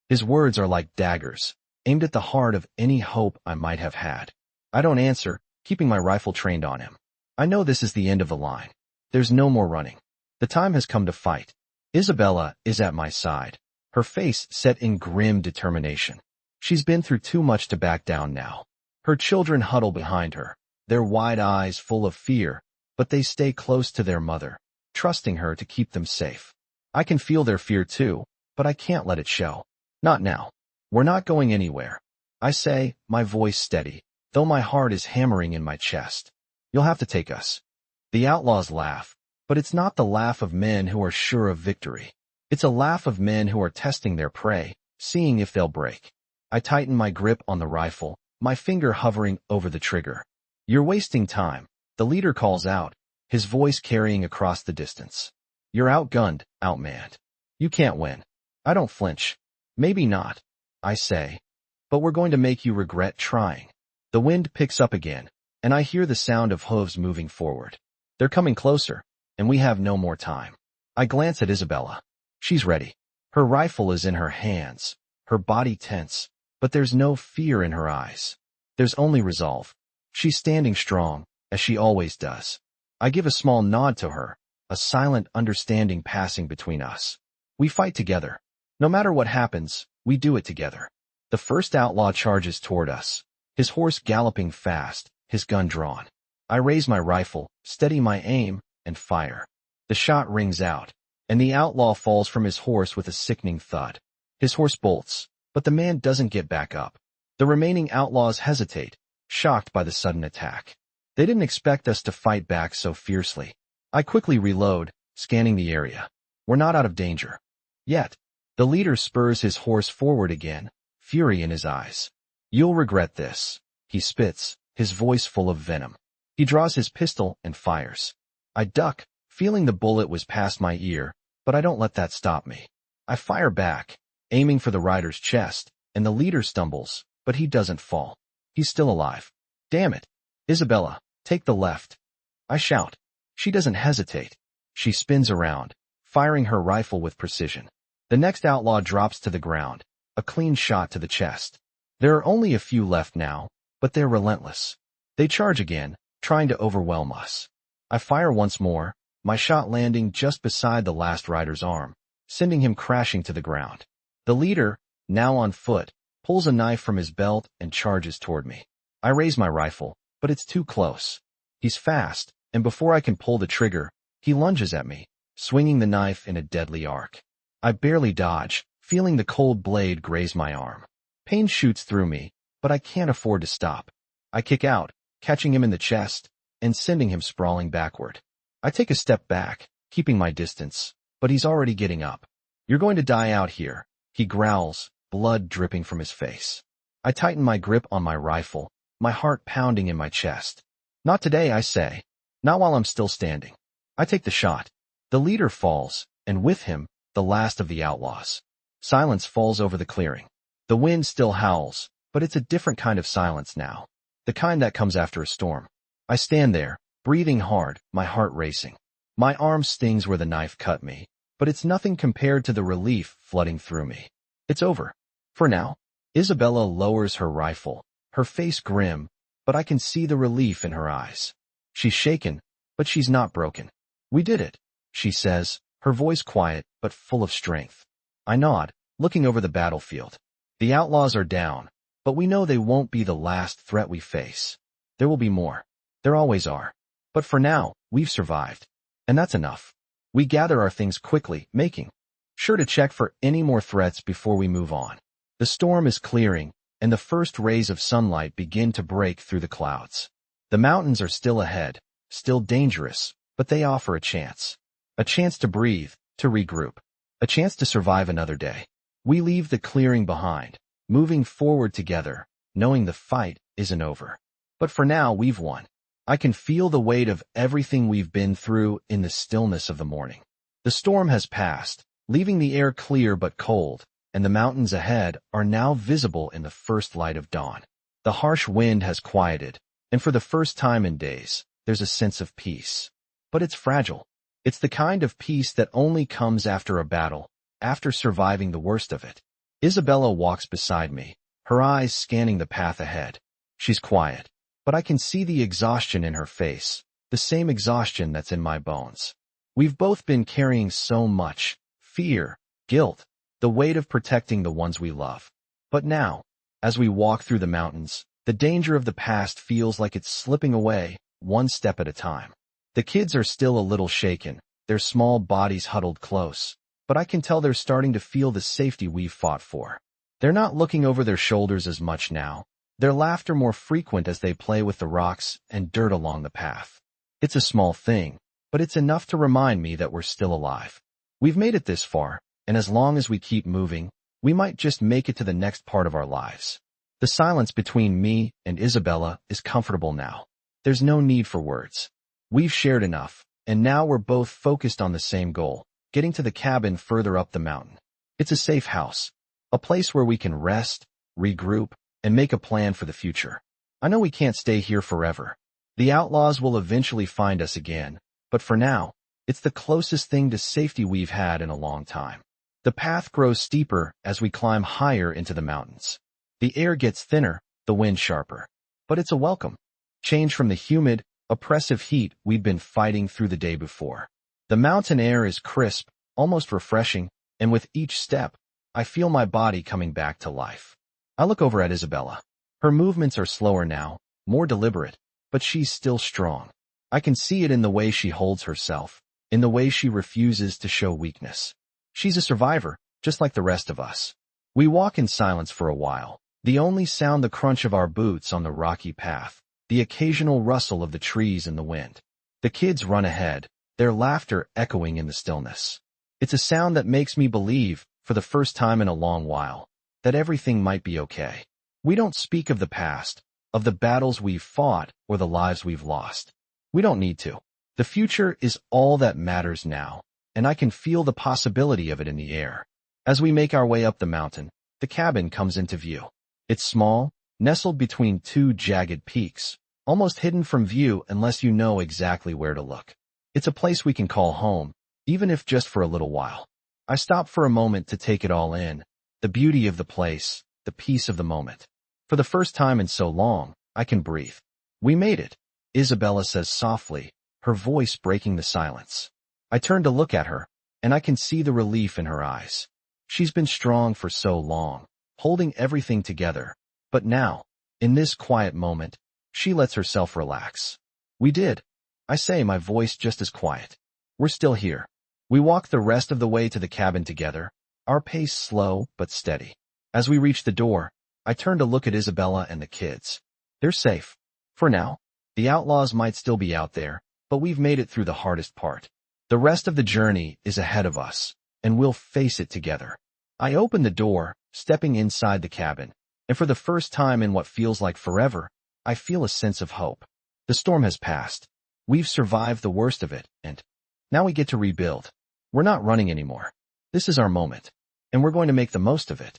His words are like daggers, aimed at the heart of any hope I might have had. I don't answer, keeping my rifle trained on him. I know this is the end of the line. There's no more running. The time has come to fight. Isabella is at my side, her face set in grim determination. She's been through too much to back down now. Her children huddle behind her, their wide eyes full of fear, but they stay close to their mother, trusting her to keep them safe. I can feel their fear too, but I can't let it show. Not now. We're not going anywhere. I say, my voice steady, though my heart is hammering in my chest. You'll have to take us. The outlaws laugh, but it's not the laugh of men who are sure of victory. It's a laugh of men who are testing their prey, seeing if they'll break. I tighten my grip on the rifle, my finger hovering over the trigger. You're wasting time, the leader calls out, his voice carrying across the distance. You're outgunned, outmanned. You can't win. I don't flinch. Maybe not, I say. But we're going to make you regret trying. The wind picks up again, and I hear the sound of hooves moving forward. They're coming closer, and we have no more time. I glance at Isabella. She's ready. Her rifle is in her hands, her body tense, but there's no fear in her eyes. There's only resolve. She's standing strong, as she always does. I give a small nod to her, a silent understanding passing between us. We fight together. No matter what happens, we do it together. The first outlaw charges toward us, his horse galloping fast, his gun drawn. I raise my rifle, steady my aim, and fire. The shot rings out, and the outlaw falls from his horse with a sickening thud. His horse bolts, but the man doesn't get back up. The remaining outlaws hesitate, shocked by the sudden attack. They didn't expect us to fight back so fiercely. I quickly reload, scanning the area. We're not out of danger. Yet, the leader spurs his horse forward again, fury in his eyes. You'll regret this, he spits, his voice full of venom. He draws his pistol and fires. I duck, feeling the bullet was past my ear, but I don't let that stop me. I fire back, aiming for the rider's chest, and the leader stumbles, but he doesn't fall. He's still alive. Damn it. Isabella, take the left. I shout. She doesn't hesitate. She spins around, firing her rifle with precision. The next outlaw drops to the ground, a clean shot to the chest. There are only a few left now, but they're relentless. They charge again, trying to overwhelm us. I fire once more, my shot landing just beside the last rider's arm, sending him crashing to the ground. The leader, now on foot, pulls a knife from his belt and charges toward me. I raise my rifle, but it's too close. He's fast, and before I can pull the trigger, he lunges at me, swinging the knife in a deadly arc. I barely dodge, feeling the cold blade graze my arm. Pain shoots through me, but I can't afford to stop. I kick out, catching him in the chest, and sending him sprawling backward. I take a step back, keeping my distance, but he's already getting up. You're going to die out here, he growls, blood dripping from his face. I tighten my grip on my rifle, my heart pounding in my chest. Not today, I say. Not while I'm still standing. I take the shot. The leader falls, and with him, the last of the outlaws. Silence falls over the clearing. The wind still howls, but it's a different kind of silence now. The kind that comes after a storm. I stand there, breathing hard, my heart racing. My arm stings where the knife cut me, but it's nothing compared to the relief flooding through me. It's over. For now. Isabella lowers her rifle, her face grim, but I can see the relief in her eyes. She's shaken, but she's not broken. We did it, she says, her voice quiet but full of strength. I nod, looking over the battlefield. The outlaws are down, but we know they won't be the last threat we face. There will be more. There always are. But for now, we've survived. And that's enough. We gather our things quickly, making sure to check for any more threats before we move on. The storm is clearing, and the first rays of sunlight begin to break through the clouds. The mountains are still ahead, still dangerous, but they offer a chance. A chance to breathe, to regroup. A chance to survive another day. We leave the clearing behind, moving forward together, knowing the fight isn't over. But for now, we've won. I can feel the weight of everything we've been through in the stillness of the morning. The storm has passed, leaving the air clear but cold, and the mountains ahead are now visible in the first light of dawn. The harsh wind has quieted, and for the first time in days, there's a sense of peace. But it's fragile. It's the kind of peace that only comes after a battle, after surviving the worst of it. Isabella walks beside me, her eyes scanning the path ahead. She's quiet, but I can see the exhaustion in her face, the same exhaustion that's in my bones. We've both been carrying so much, fear, guilt, the weight of protecting the ones we love. But now, as we walk through the mountains, the danger of the past feels like it's slipping away, one step at a time. The kids are still a little shaken, their small bodies huddled close, but I can tell they're starting to feel the safety we've fought for. They're not looking over their shoulders as much now, their laughter more frequent as they play with the rocks and dirt along the path. It's a small thing, but it's enough to remind me that we're still alive. We've made it this far, and as long as we keep moving, we might just make it to the next part of our lives. The silence between me and Isabella is comfortable now. There's no need for words. We've shared enough, and now we're both focused on the same goal, getting to the cabin further up the mountain. It's a safe house, a place where we can rest, regroup, and make a plan for the future. I know we can't stay here forever. The outlaws will eventually find us again, but for now, it's the closest thing to safety we've had in a long time. The path grows steeper as we climb higher into the mountains. The air gets thinner, the wind sharper. But it's a welcome change from the humid, oppressive heat we'd been fighting through the day before. The mountain air is crisp, almost refreshing, and with each step, I feel my body coming back to life. I look over at Isabella. Her movements are slower now, more deliberate, but she's still strong. I can see it in the way she holds herself, in the way she refuses to show weakness. She's a survivor, just like the rest of us. We walk in silence for a while, the only sound the crunch of our boots on the rocky path, the occasional rustle of the trees in the wind. The kids run ahead, their laughter echoing in the stillness. It's a sound that makes me believe, for the first time in a long while, that everything might be okay. We don't speak of the past, of the battles we've fought or the lives we've lost. We don't need to. The future is all that matters now, and I can feel the possibility of it in the air. As we make our way up the mountain, the cabin comes into view. It's small, nestled between two jagged peaks, almost hidden from view unless you know exactly where to look. It's a place we can call home, even if just for a little while. I stop for a moment to take it all in, the beauty of the place, the peace of the moment. For the first time in so long, I can breathe. We made it, Isabella says softly, her voice breaking the silence. I turn to look at her, and I can see the relief in her eyes. She's been strong for so long, holding everything together, but now, in this quiet moment, she lets herself relax. We did, I say, my voice just as quiet. We're still here. We walk the rest of the way to the cabin together, our pace slow but steady. As we reach the door, I turn to look at Isabella and the kids. They're safe. For now. The outlaws might still be out there, but we've made it through the hardest part. The rest of the journey is ahead of us, and we'll face it together. I open the door, stepping inside the cabin, and for the first time in what feels like forever, I feel a sense of hope. The storm has passed. We've survived the worst of it, and now we get to rebuild. We're not running anymore. This is our moment, and we're going to make the most of it.